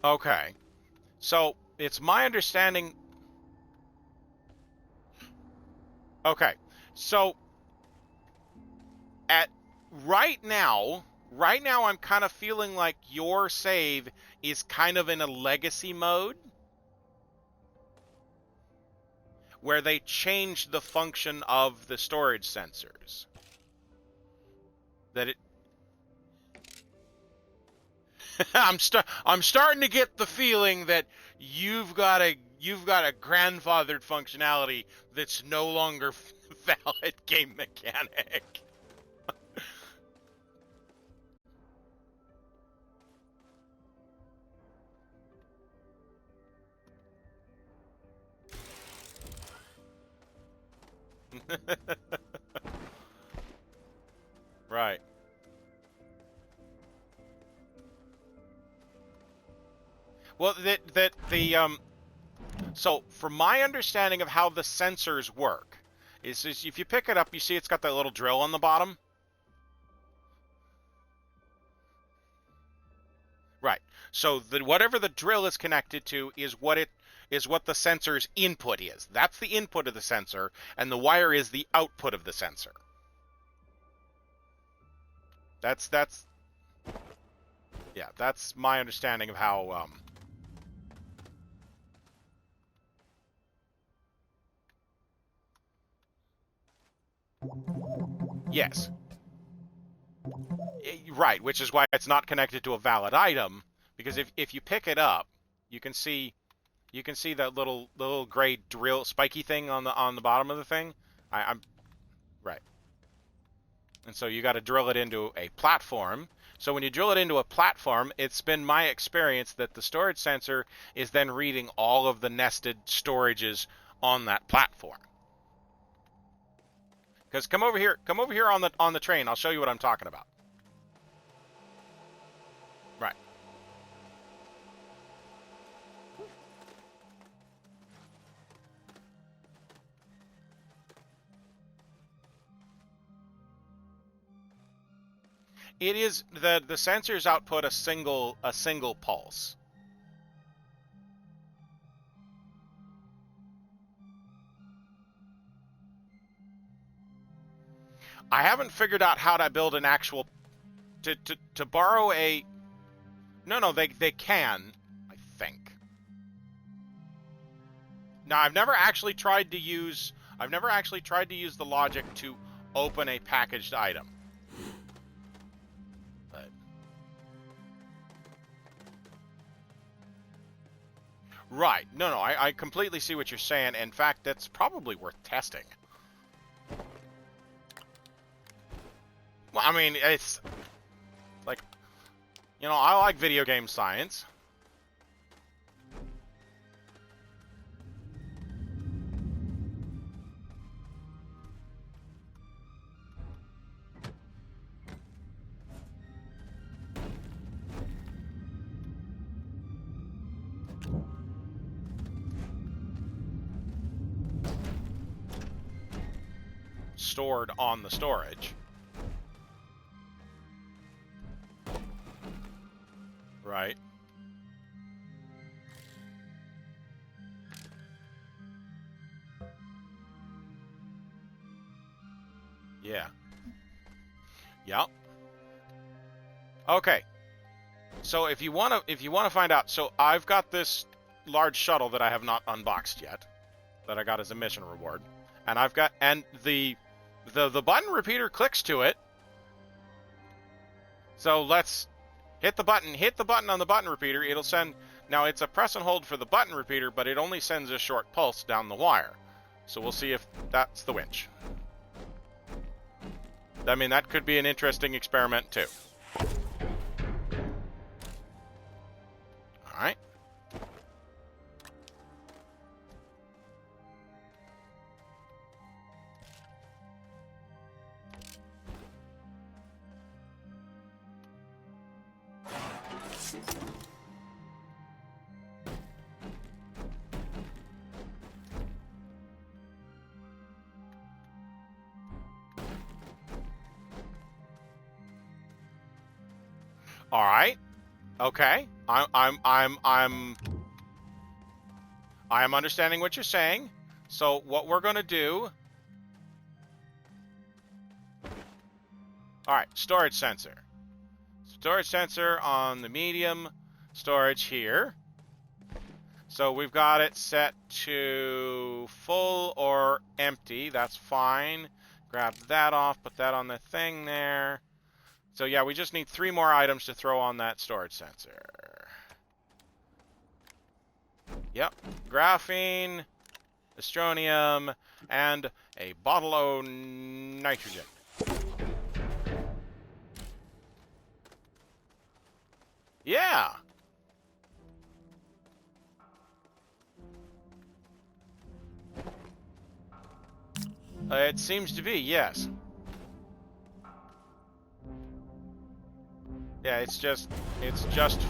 Okay. So, it's my understanding... Okay. So, at right now I'm kind of feeling like your save is kind of in a legacy mode where they changed the function of the storage sensors. That it I'm starting to get the feeling that you've got a grandfathered functionality that's no longer valid game mechanic. Right. Well, so from my understanding of how the sensors work is if you pick it up, you see it's got that little drill on the bottom. Right. So whatever the drill is connected to is what the sensor's input is. That's the input of the sensor, and the wire is the output of the sensor. That's yeah, that's my understanding of how yes. Right, which is why it's not connected to a valid item, because if you pick it up, you can see that little gray drill spiky thing on the bottom of the thing. I'm right. And so you got to drill it into a platform. So when you drill it into a platform, it's been my experience that the storage sensor is then reading all of the nested storages on that platform. Because come over here on the train. I'll show you what I'm talking about. Right. It is the sensors output a single pulse. I haven't figured out how to build an actual to borrow a no they can, I think. Now I've never actually tried to use the logic to open a packaged item. But right. No, I completely see what you're saying. In fact, that's probably worth testing. Well, I mean, it's like, you know, I like video game science. Stored on the storage. Right. Yeah. Yep. Okay. So if you want to find out, so I've got this large shuttle that I have not unboxed yet, that I got as a mission reward, and the button repeater clicks to it. So let's hit the button on the button repeater. It'll send Now, it's a press and hold for the button repeater, but it only sends a short pulse down the wire. So we'll see if that's the winch. I mean, that could be an interesting experiment, too. All right. All right. Okay. I am understanding what you're saying. So what we're going to do... All right, storage sensor. Storage sensor on the medium, storage here. So we've got it set to full or empty. That's fine. Grab that off, put that on the thing there. So yeah, we just need 3 more items to throw on that storage sensor. Yep, graphene, astronium, and a bottle of nitrogen. Yeah! It seems to be, yes. Yeah, it's just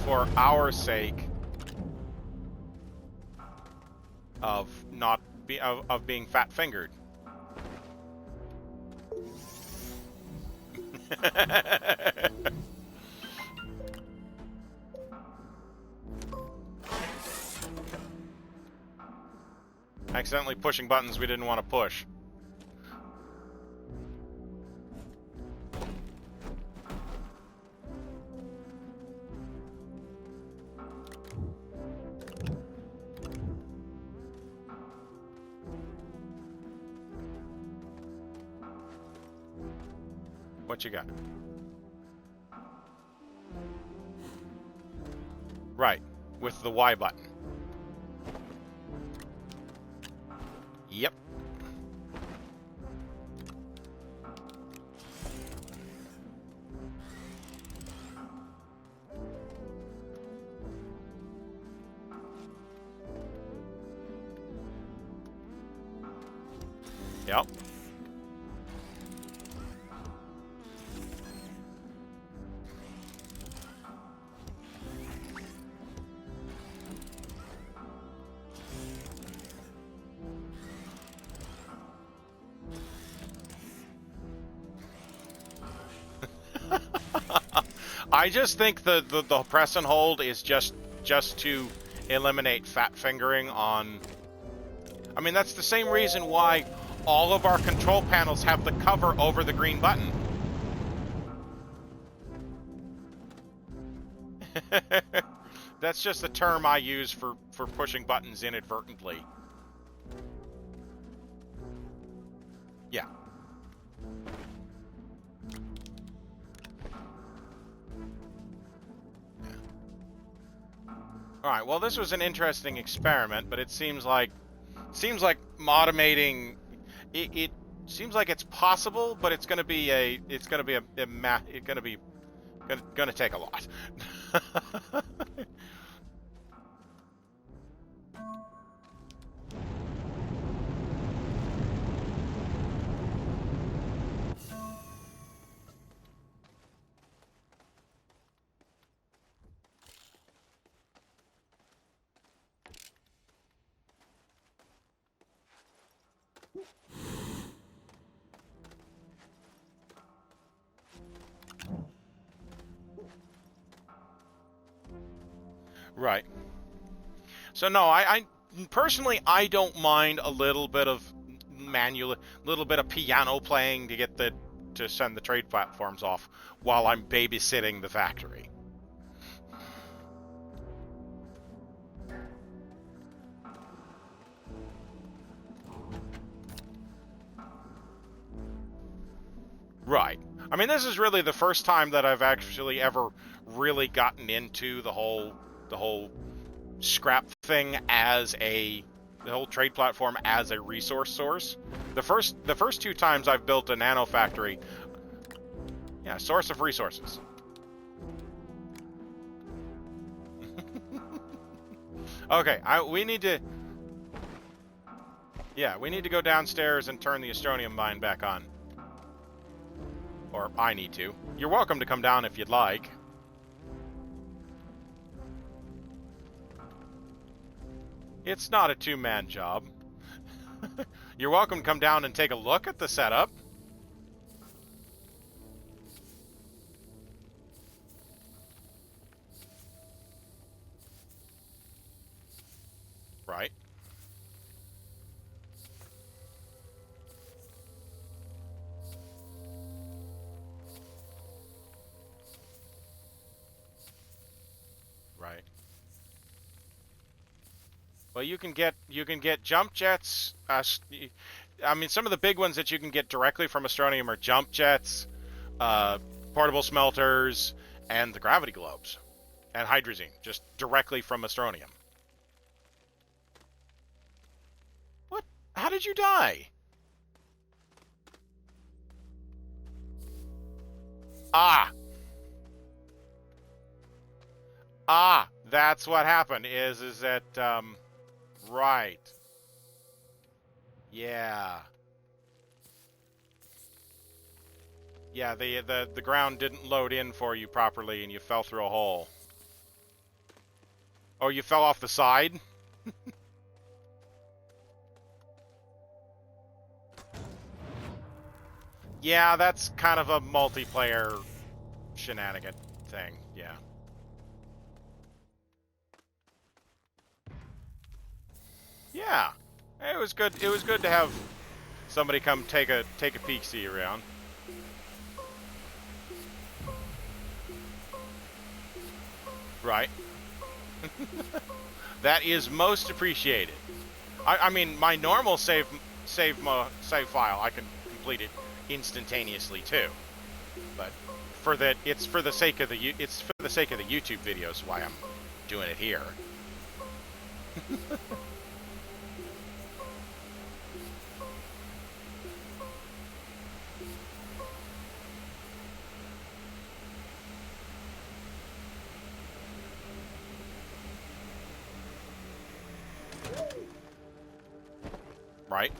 for our sake of not of being fat-fingered. Accidentally pushing buttons we didn't want to push. What you got? Right, with the Y button. Yep. Yep. I just think the press and hold is just to eliminate fat fingering on... I mean, that's the same reason why all of our control panels have the cover over the green button. That's just the term I use for pushing buttons inadvertently. Yeah. All right. Well, this was an interesting experiment, but it seems like automating it seems like it's possible, but it's going to be going to take a lot. Right. So no, I personally I don't mind a little bit of piano playing to get to send the trade platforms off while I'm babysitting the factory. Right. I mean, this is really the first time that I've actually ever really gotten into the whole scrap thing as the whole trade platform as a resource source. The first two times I've built a nano factory, yeah, source of resources. Okay, we need to, yeah, we need to go downstairs and turn the Astronium mine back on. Or I need to. You're welcome to come down if you'd like. It's not a two-man job. You're welcome to come down and take a look at the setup. Right. Right. Well, you can get jump jets. I mean, some of the big ones that you can get directly from Astronium are jump jets, portable smelters, and the gravity globes, and hydrazine, just directly from Astronium. What? How did you die? Ah, that's what happened. Is that right? Yeah. Yeah, the ground didn't load in for you properly and you fell through a hole. Oh, you fell off the side? Yeah, that's kind of a multiplayer shenanigan thing, yeah. Yeah. It was good to have somebody come take a peek see around. Right. That is most appreciated. I mean, my normal save file, I can complete it instantaneously too. But it's for the sake of the YouTube videos why I'm doing it here. Right?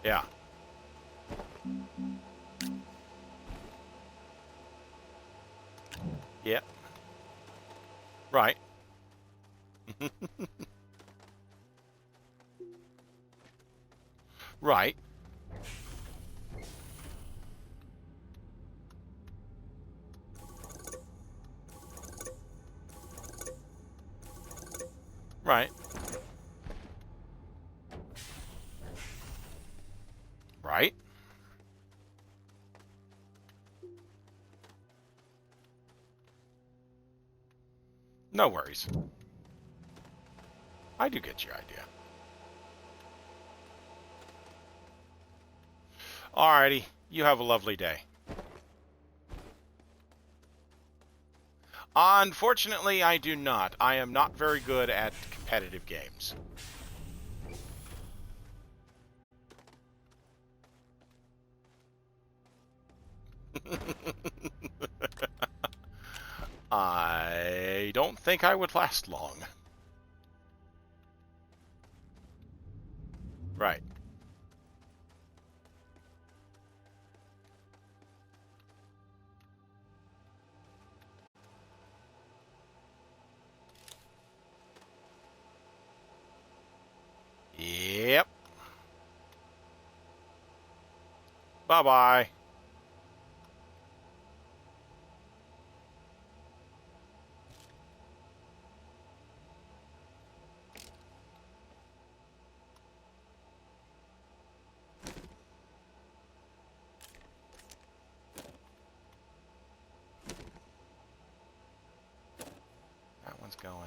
Yeah. Yeah. Right. Right. Right. Right. No worries. I do get your idea. Alrighty. You have a lovely day. Unfortunately, I do not. I am not very good at competitive games. I don't think I would last long. Right. Yep. Bye-bye. is going.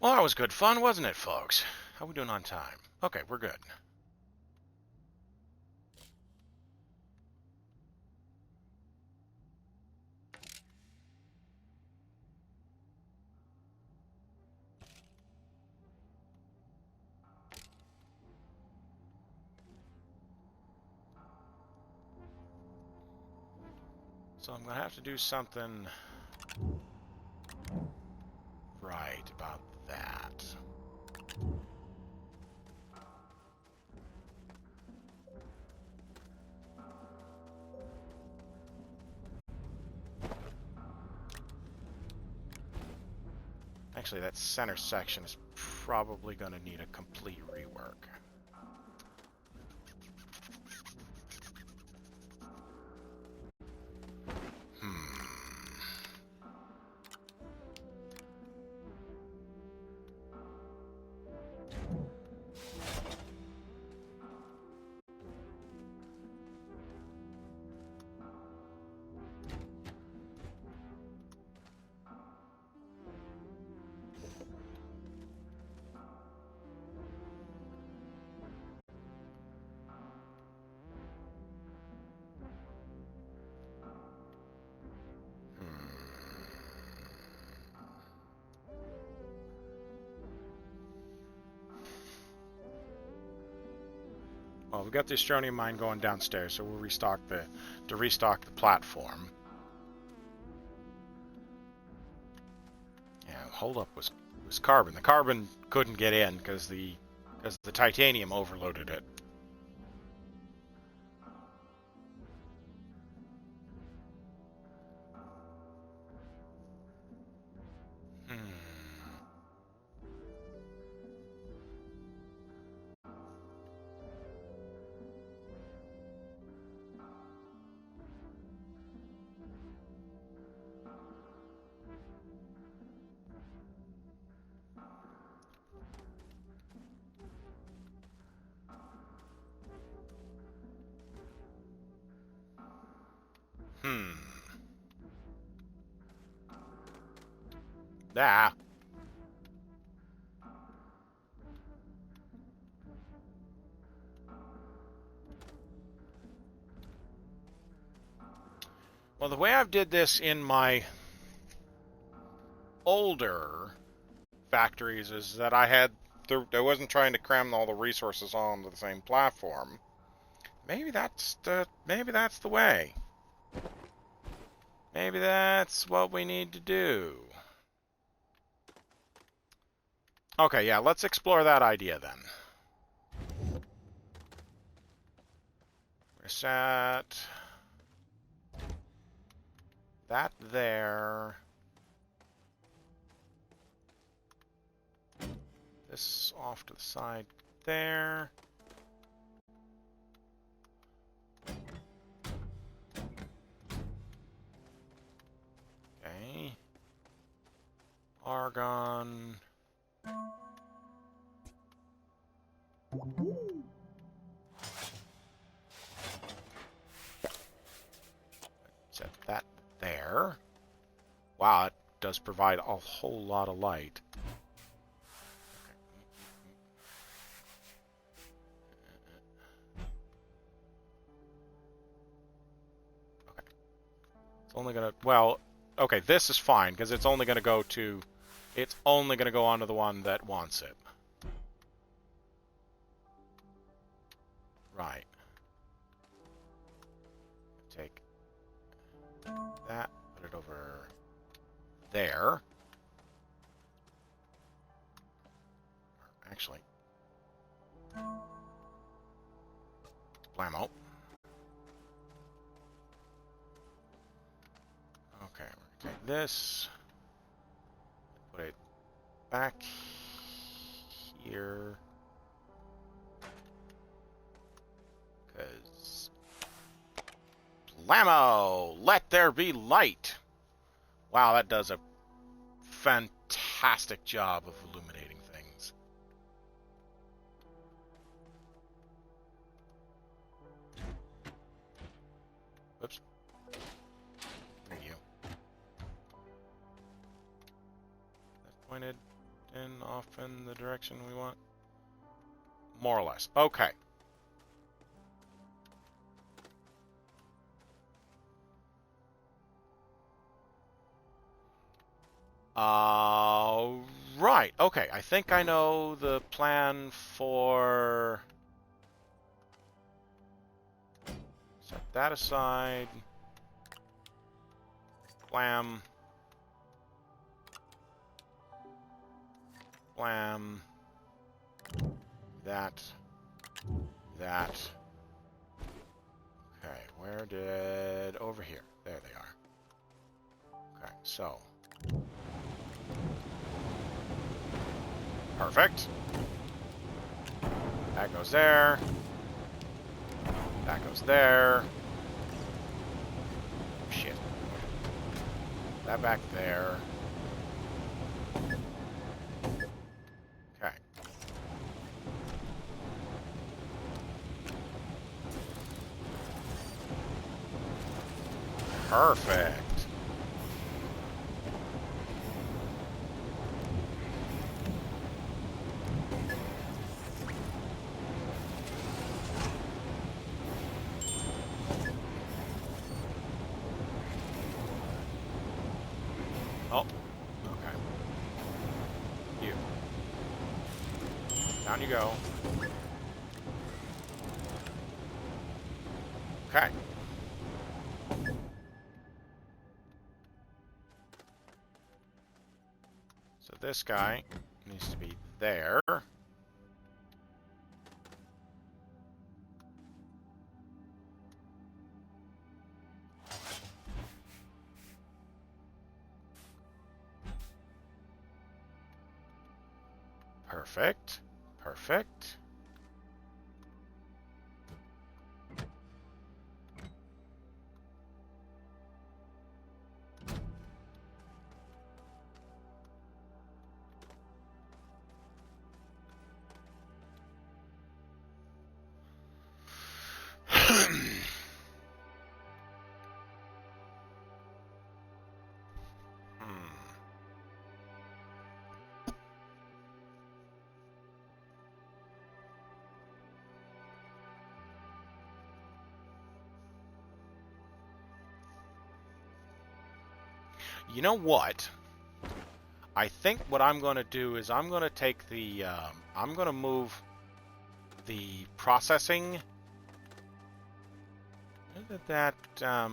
Well, that was good fun, wasn't it, folks? How we doing on time? Okay, we're good. So I'm going to have to do something right about that. Actually, that center section is probably going to need a complete rework. Well, we've got the Astroneer mine going downstairs, so we'll restock to restock the platform. Yeah, hold up was carbon. The carbon couldn't get in because the titanium overloaded it. Ah. Well, the way I've did this in my older factories is that I wasn't trying to cram all the resources onto the same platform. Maybe that's the way. Maybe that's what we need to do. Okay, yeah, let's explore that idea then. Reset. That there. This off to the side there. Okay. Argon. Set that there. Wow, it does provide a whole lot of light. Okay. It's only gonna, well, okay, this is fine, because it's only gonna go onto the one that wants it. Right. Take that, put it over there. Actually, blammo. Okay, we're gonna take this, put it back here, because Blammo! Let there be light! Wow, that does a fantastic job of illuminating things. Whoops. There you. That's pointed in off in the direction we want. More or less. Okay. Right. Okay, I think I know the plan for... Set that aside. Blam. Blam. That. That. Okay, where did... Over here. There they are. Okay, so... Perfect. That goes there. That goes there. Shit. That back there. Okay. Perfect. Oh, okay. You. Down you go. Okay. So this guy needs to be there. Perfect. Perfect. You know what? I think what I'm going to do is I'm going to take the, I'm going to move the processing. Where did that, oh,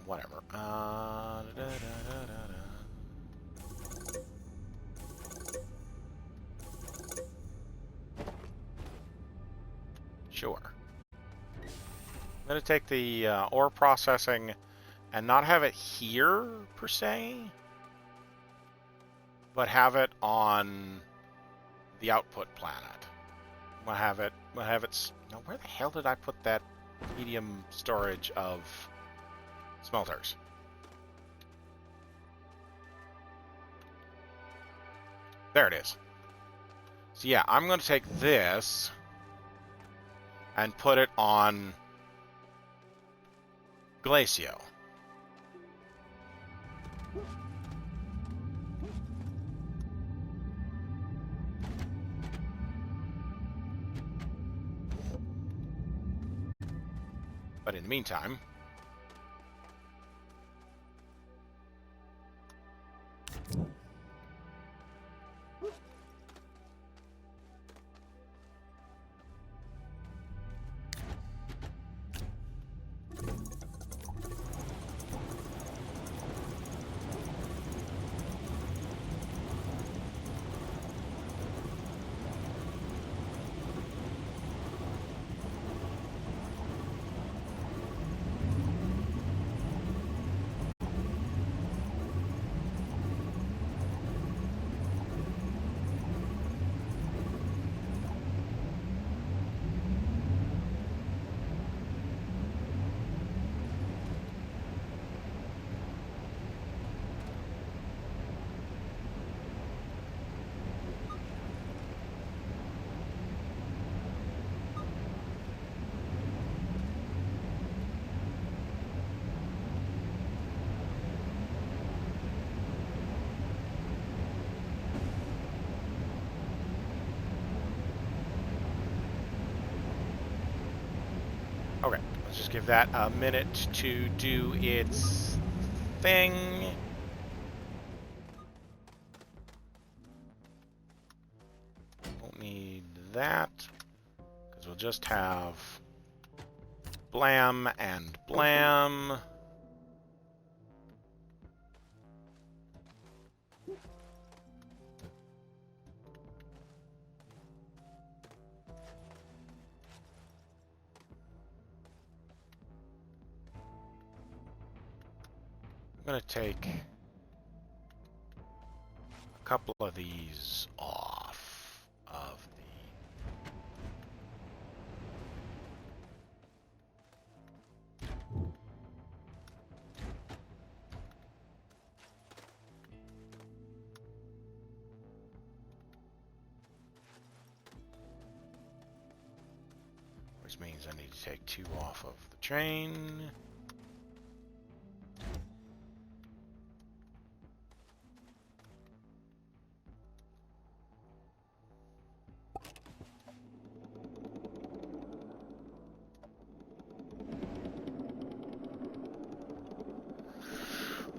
whatever. Sure. I'm going to take the ore processing and not have it here, per se, but have it on the output planet. We'll have it, now where the hell did I put that medium storage of smelters? There it is. So yeah, I'm going to take this and put it on Glacio. But in the meantime, Okay, let's just give that a minute to do its thing. Won't need that, because we'll just have blam and blam. I'm going to take a couple of these off of which means I need to take 2 off of the train.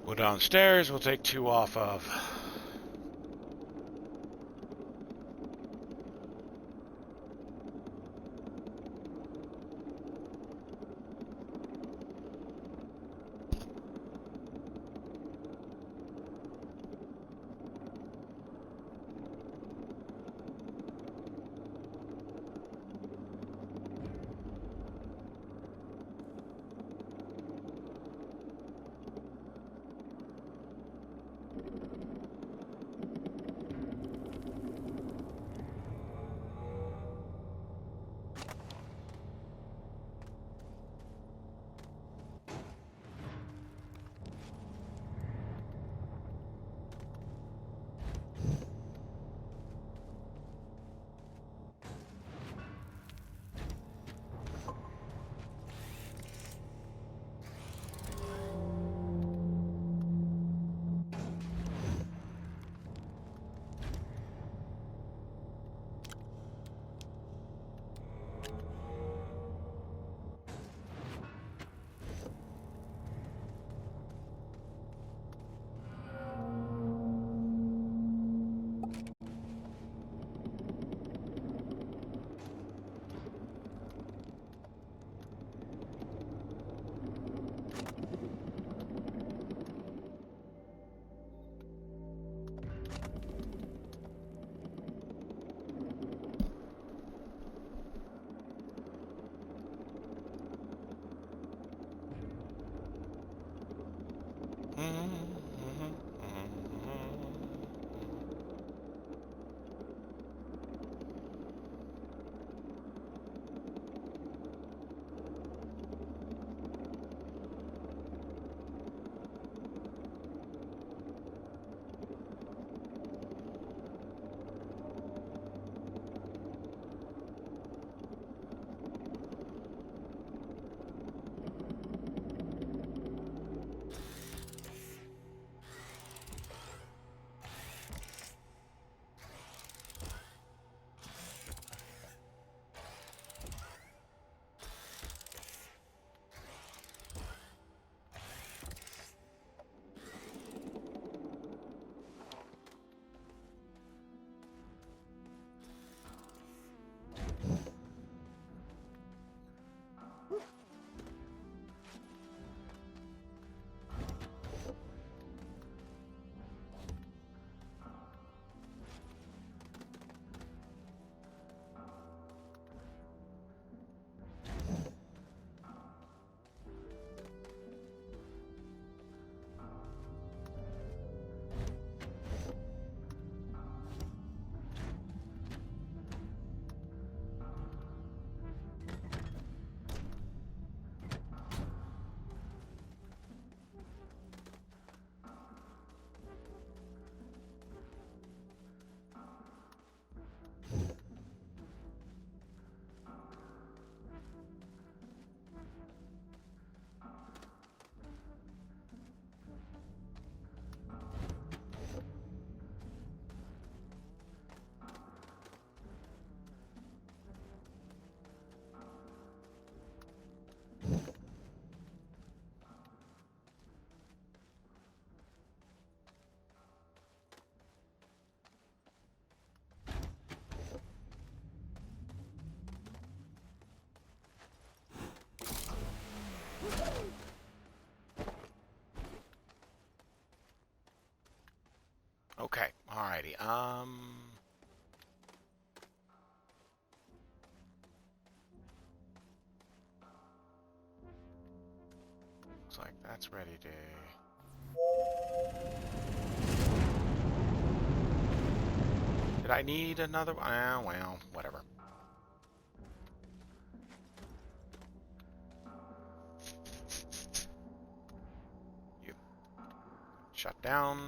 Go downstairs, we'll take 2 off of. Looks like that's ready to... Did I need another one? Ah, well, whatever. You. Shut down.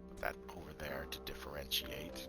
Put that over there to differentiate.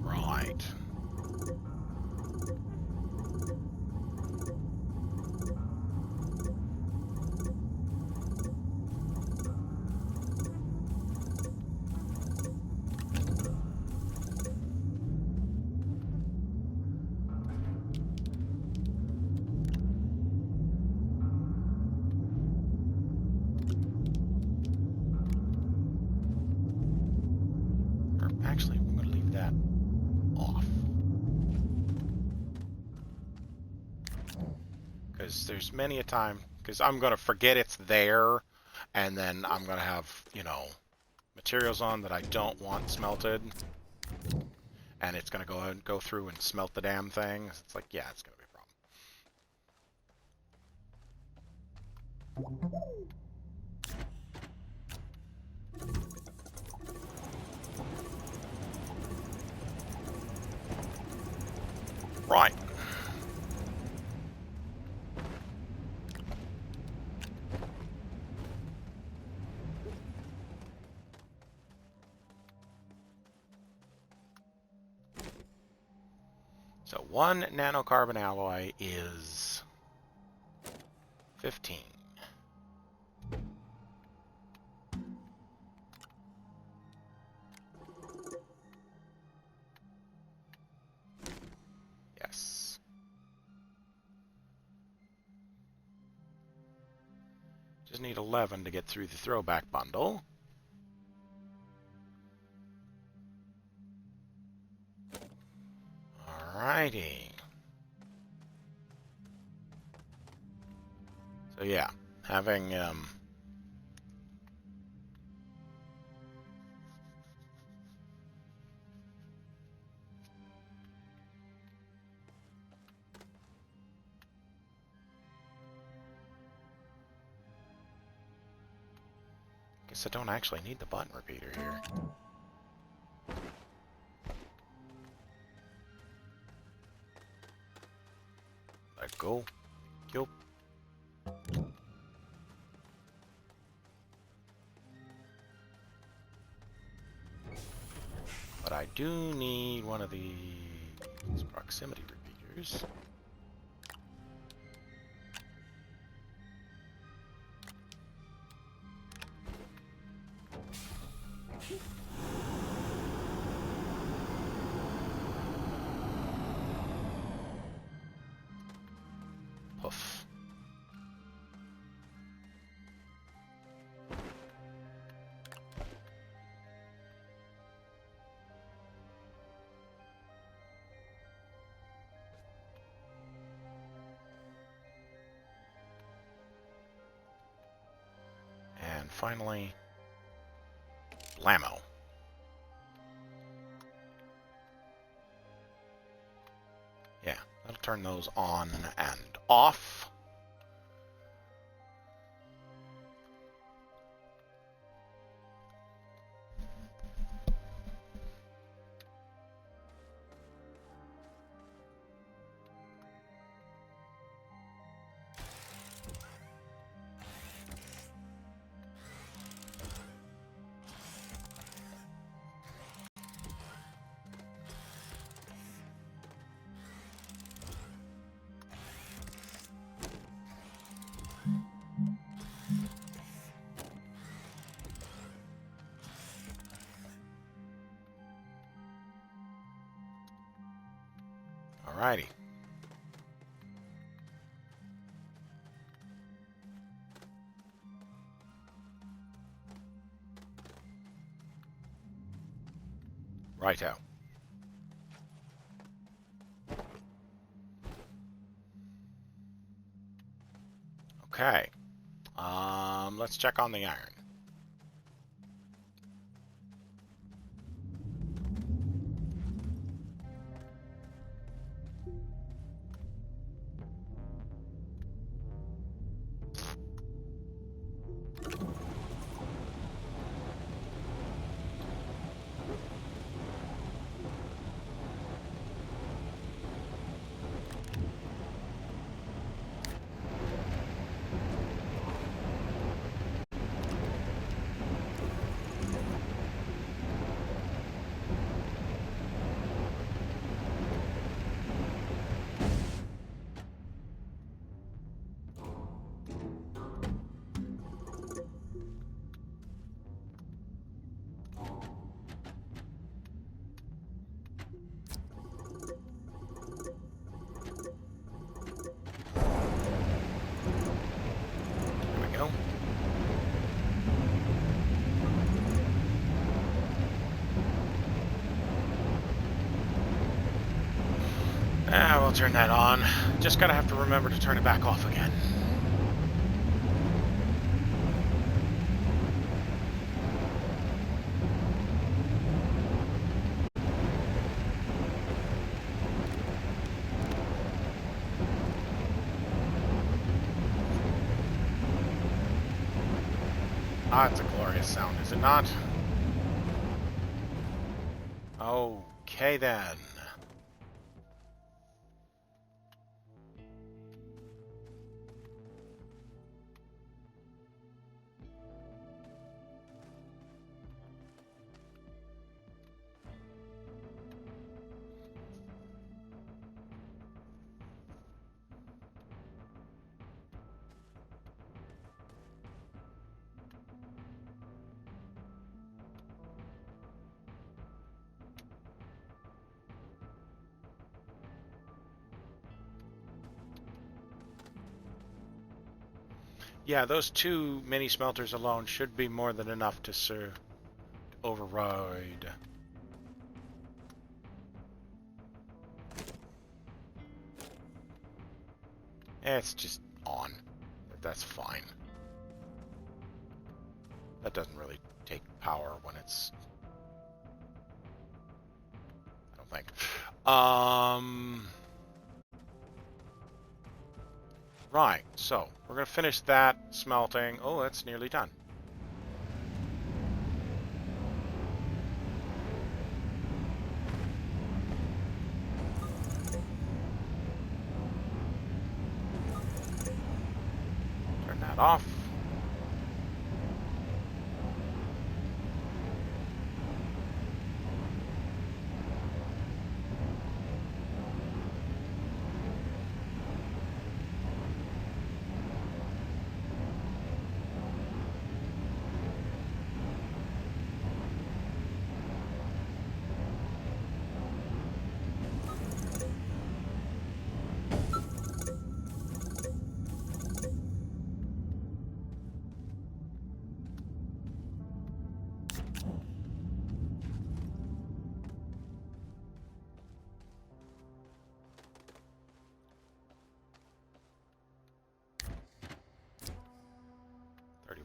Right. Or actually, we're going to leave that off. Because there's many a time, because I'm going to forget it's there, and then I'm going to have, you know, materials on that I don't want smelted, and it's going to go through and smelt the damn thing. It's like, yeah, it's going to be a problem. Right. So 1 nanocarbon alloy is 15. Yes. Just need 11 to get through the throwback bundle. Alrighty. So yeah, having guess I don't actually need the button repeater here. Let go. Yup. But I do need one of these proximity repeaters. Poof. finally... Blammo. Yeah, that'll turn those on and off. Alrighty. Righto. Okay. Let's check on the iron. There we go. We'll turn that on. Just gotta have to remember to turn it back off again. Ah, it's a glorious sound, is it not? Okay then. Yeah, those two mini smelters alone should be more than enough to override. It's just on. That's fine. That doesn't really take power when it's... I don't think. Right, so we're going to finish that smelting. Oh, that's nearly done. Turn that off.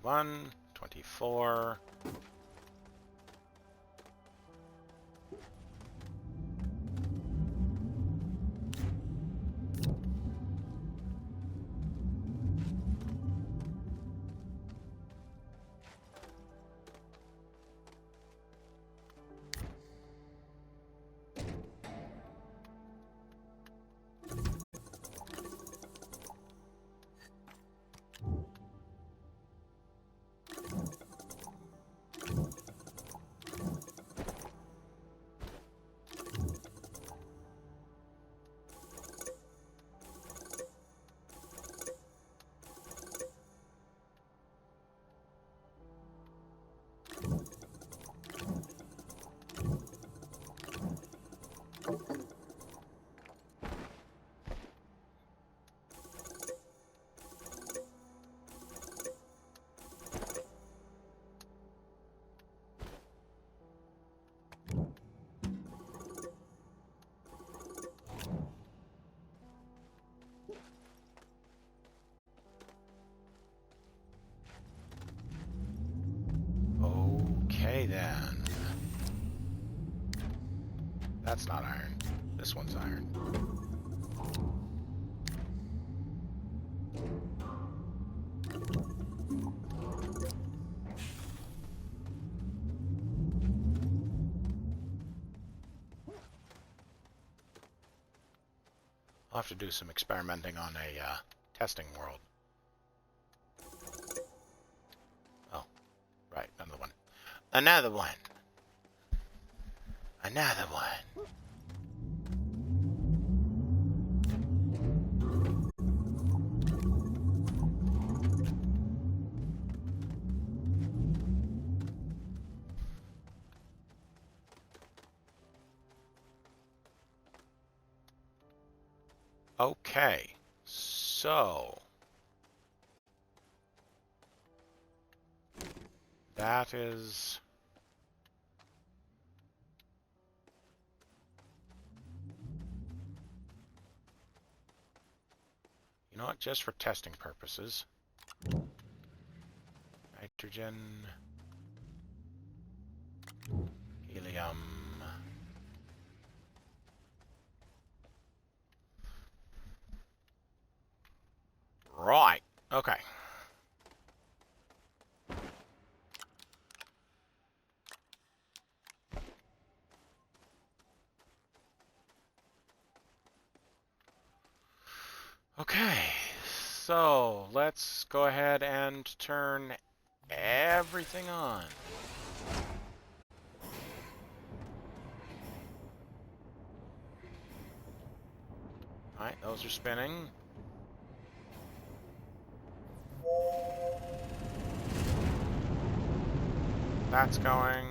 $31, 24. Okay then. That's not iron. This one's iron. I'll have to do some experimenting on a testing world. Oh, right, another one. Another one. Another one. Okay, so that is you know what, just for testing purposes. Nitrogen, helium. Right, okay. Okay, so let's go ahead and turn everything on. Alright, those are spinning. That's going.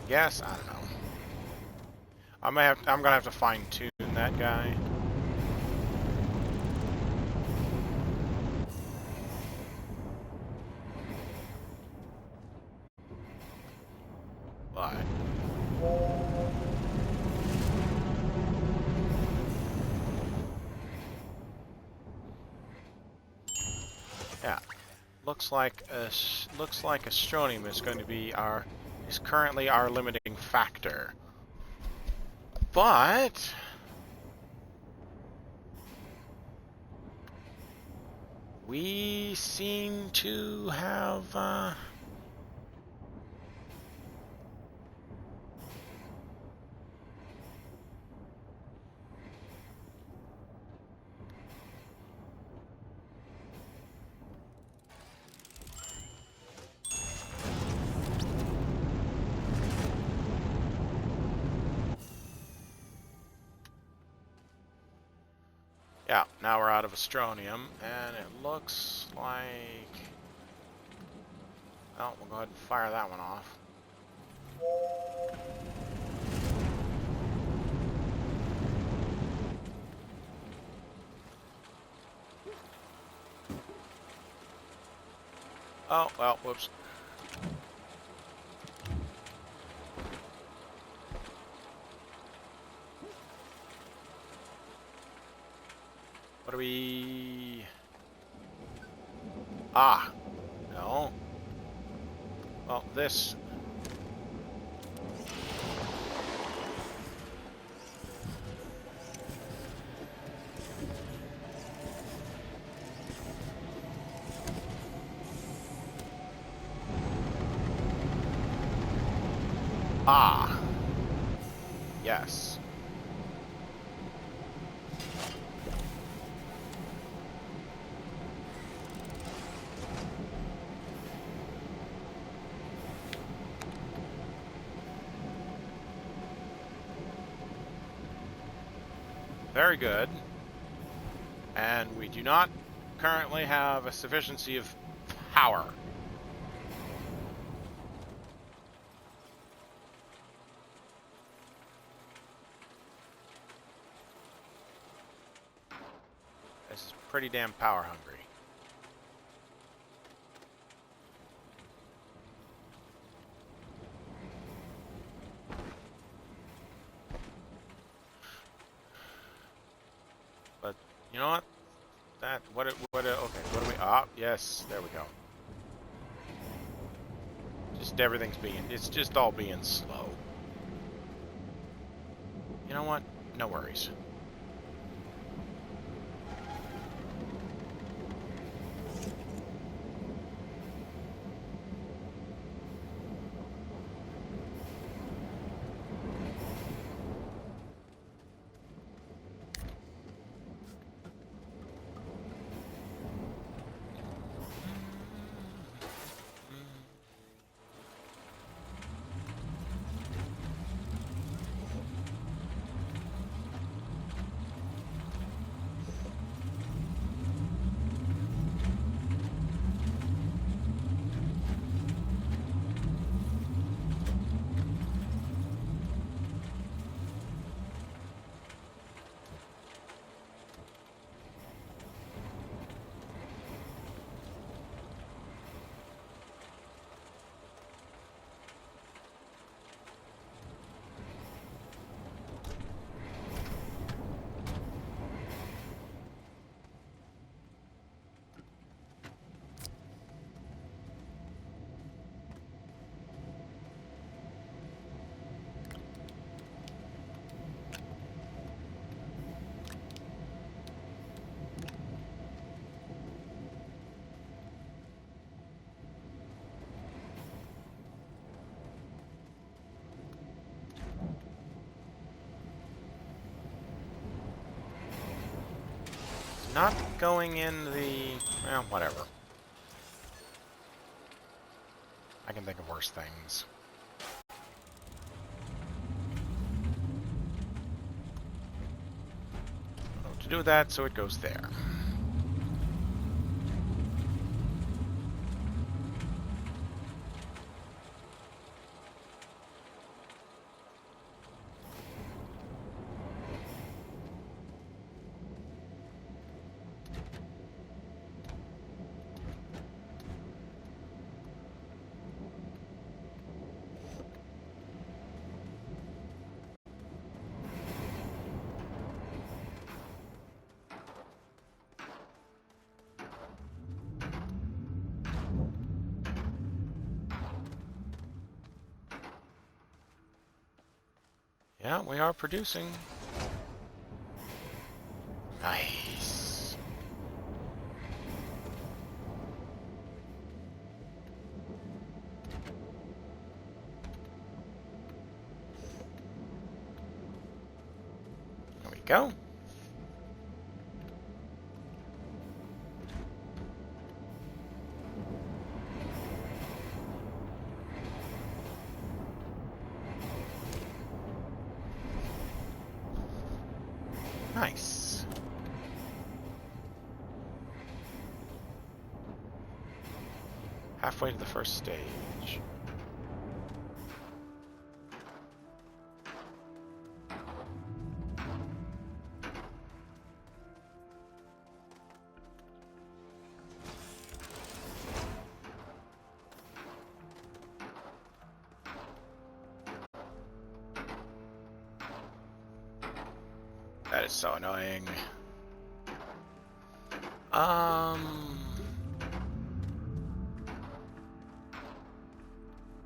Yes, I don't know. I'm gonna have to fine tune that guy. But yeah, looks like Astroneer is going to be is currently our limiting factor. But we seem to have Yeah, now we're out of Astronium, and it looks like... Well, we'll go ahead and fire that one off. Oh, well, whoops. What do we... Ah! No. Well, this... Ah! Yes. Very good. And we do not currently have a sufficiency of power. This is pretty damn power hungry. But you know what? Okay, what do we, yes, there we go. Just it's just all being slow. You know what? No worries. Not going in the... well, whatever. I can think of worse things. To do that, so it goes there. Yeah, we are producing. Nice. There we go. Nice. Halfway to the first stage. That is so annoying.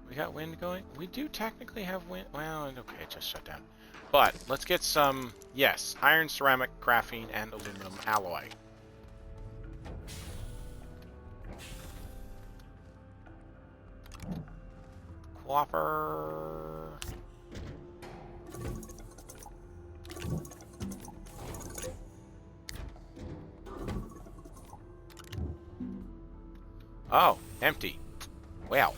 We got wind going? We do technically have wind. Well, okay, it just shut down. But let's get some, yes, iron, ceramic, graphene, and aluminum alloy. Copper. Oh, empty. Well.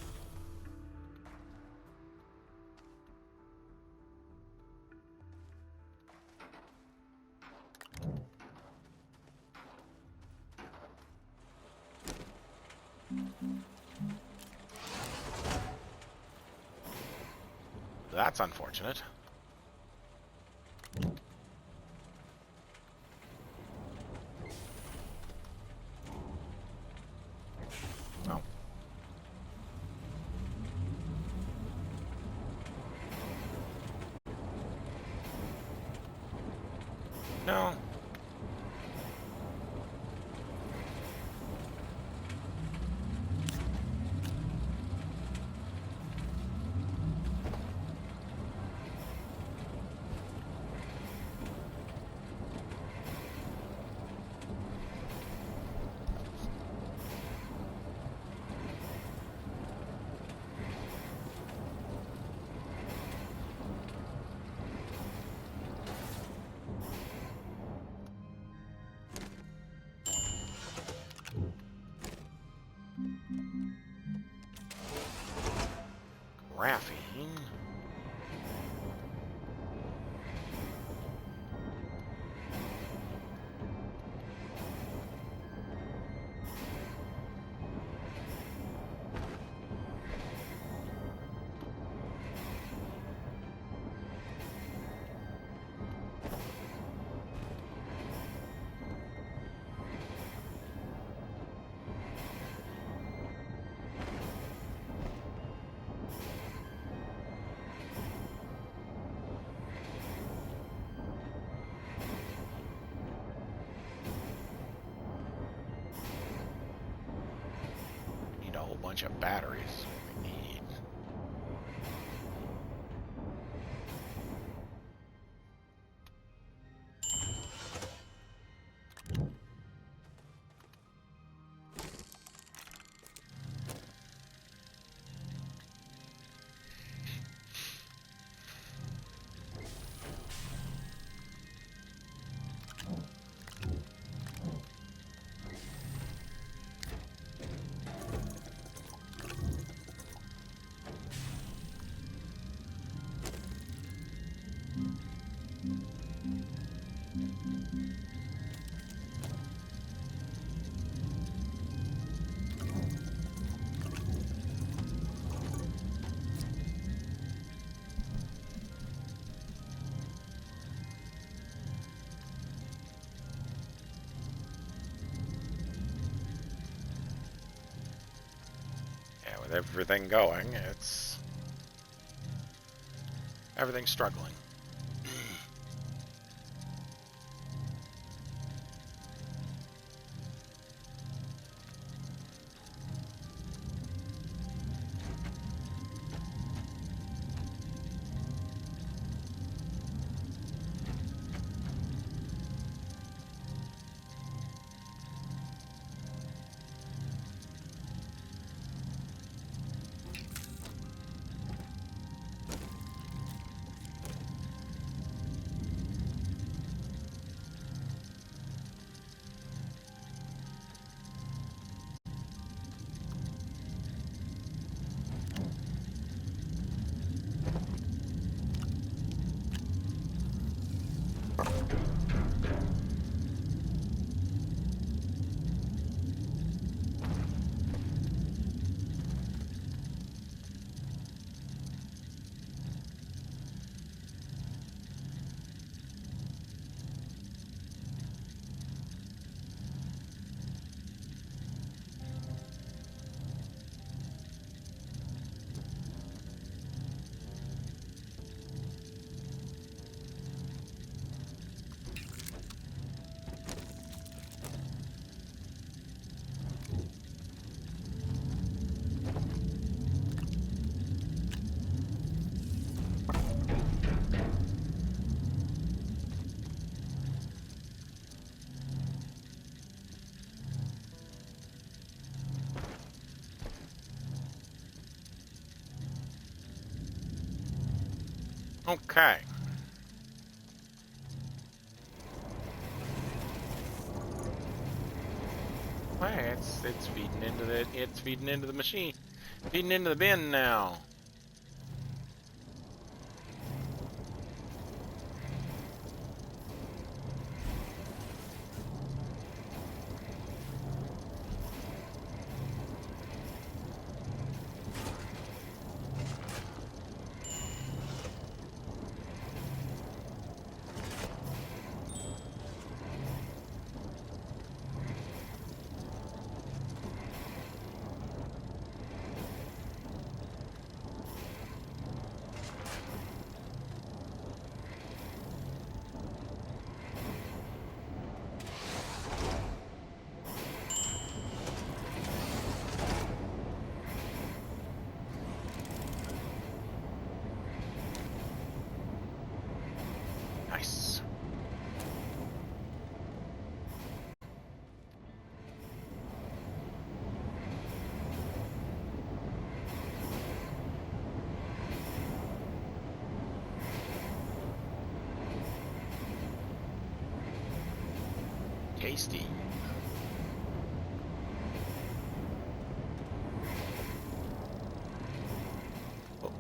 That's unfortunate. Oh. No. Graphene. Need a whole bunch of batteries. We need. Yeah, with everything going, everything's struggling. Okay. Hey, it's feeding into the machine. Feeding into the bin now. Nice. Tasty. Oh.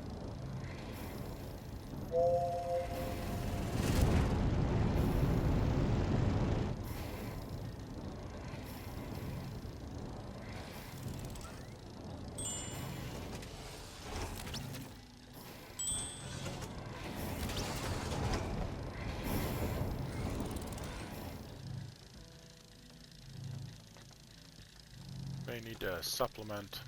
May need to supplement.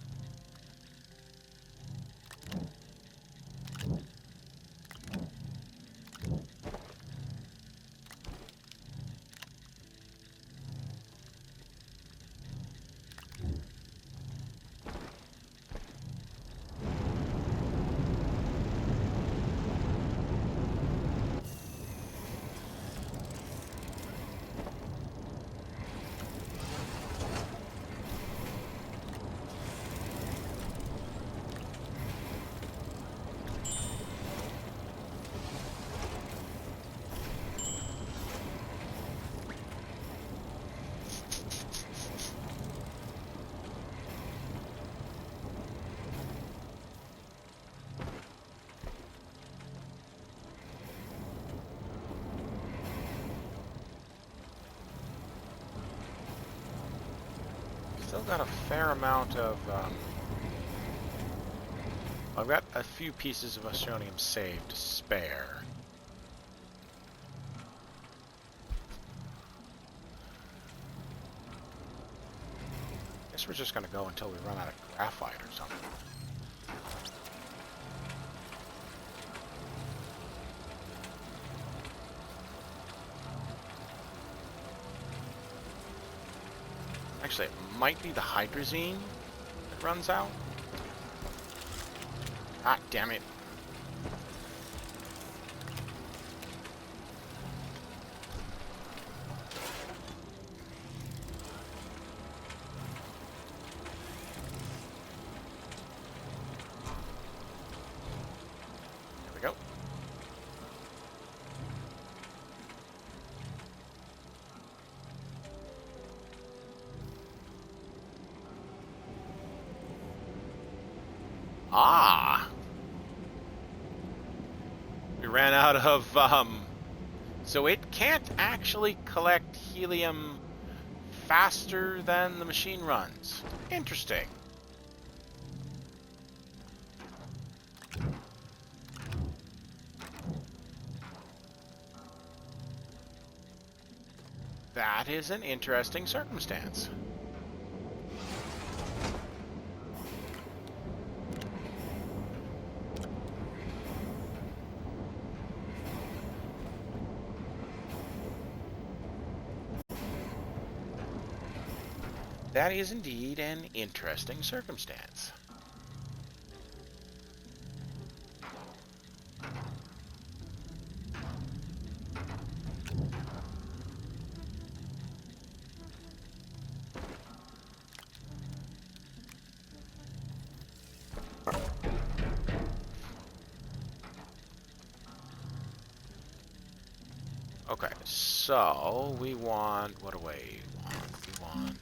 Still got a fair amount of, I've got a few pieces of Astronium saved to spare. Guess we're just gonna go until we run out of graphite or something. Actually, it might be the hydrazine that runs out. Ah, damn it. There we go. Ah! We ran out of, so it can't actually collect helium faster than the machine runs. Interesting. That is an interesting circumstance. That is indeed an interesting circumstance. Okay, so we want, what do we want? We want,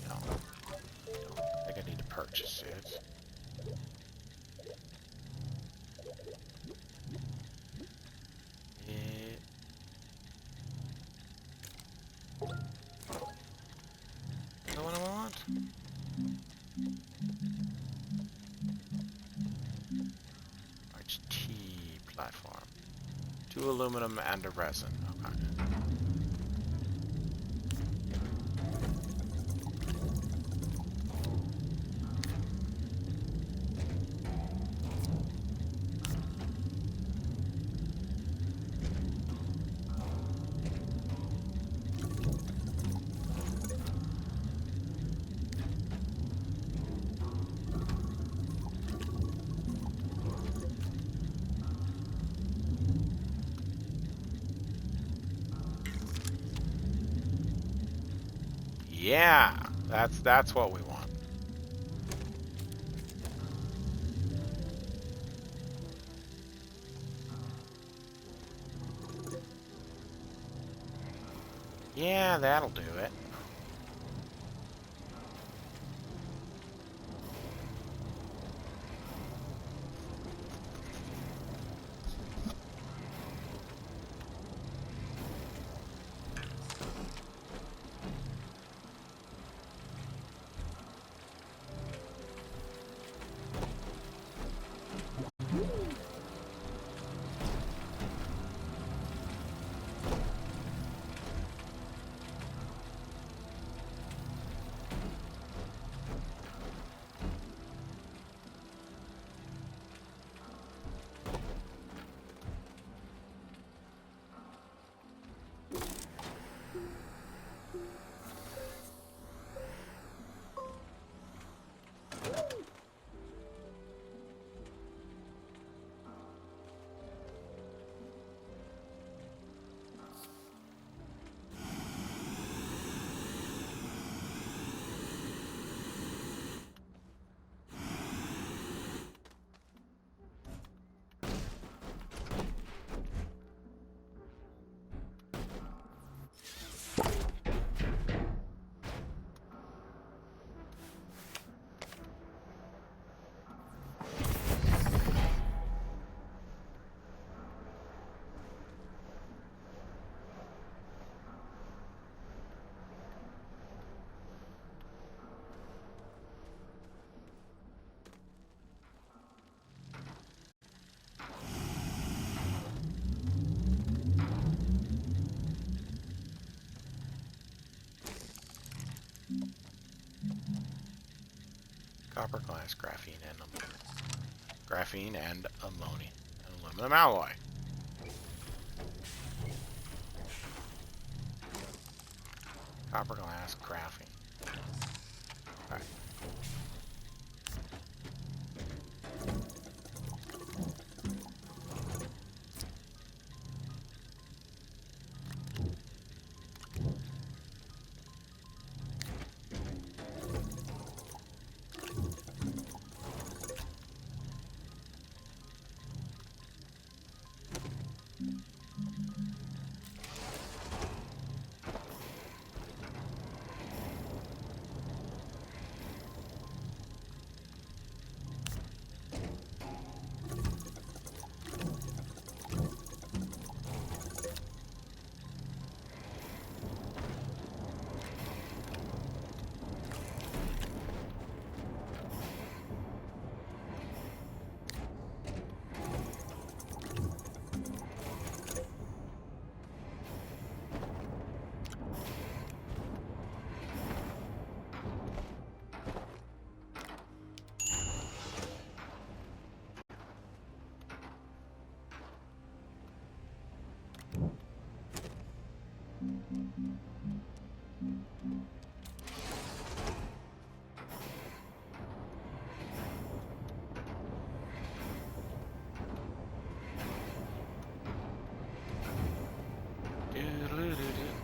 no, I think I need to purchase it. Is that what I want? HT platform. 2 aluminum and a resin. Okay. Yeah, that's what we want. Yeah, that'll do it. Copper, glass, graphene and ammonia, and aluminum alloy. Copper, glass, graphene. All right.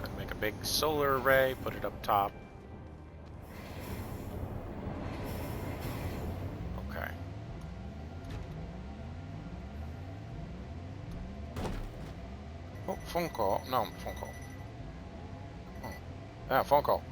Gonna make a big solar array, put it up top. Okay. Oh, phone call. No, phone call. Oh. Yeah, phone call.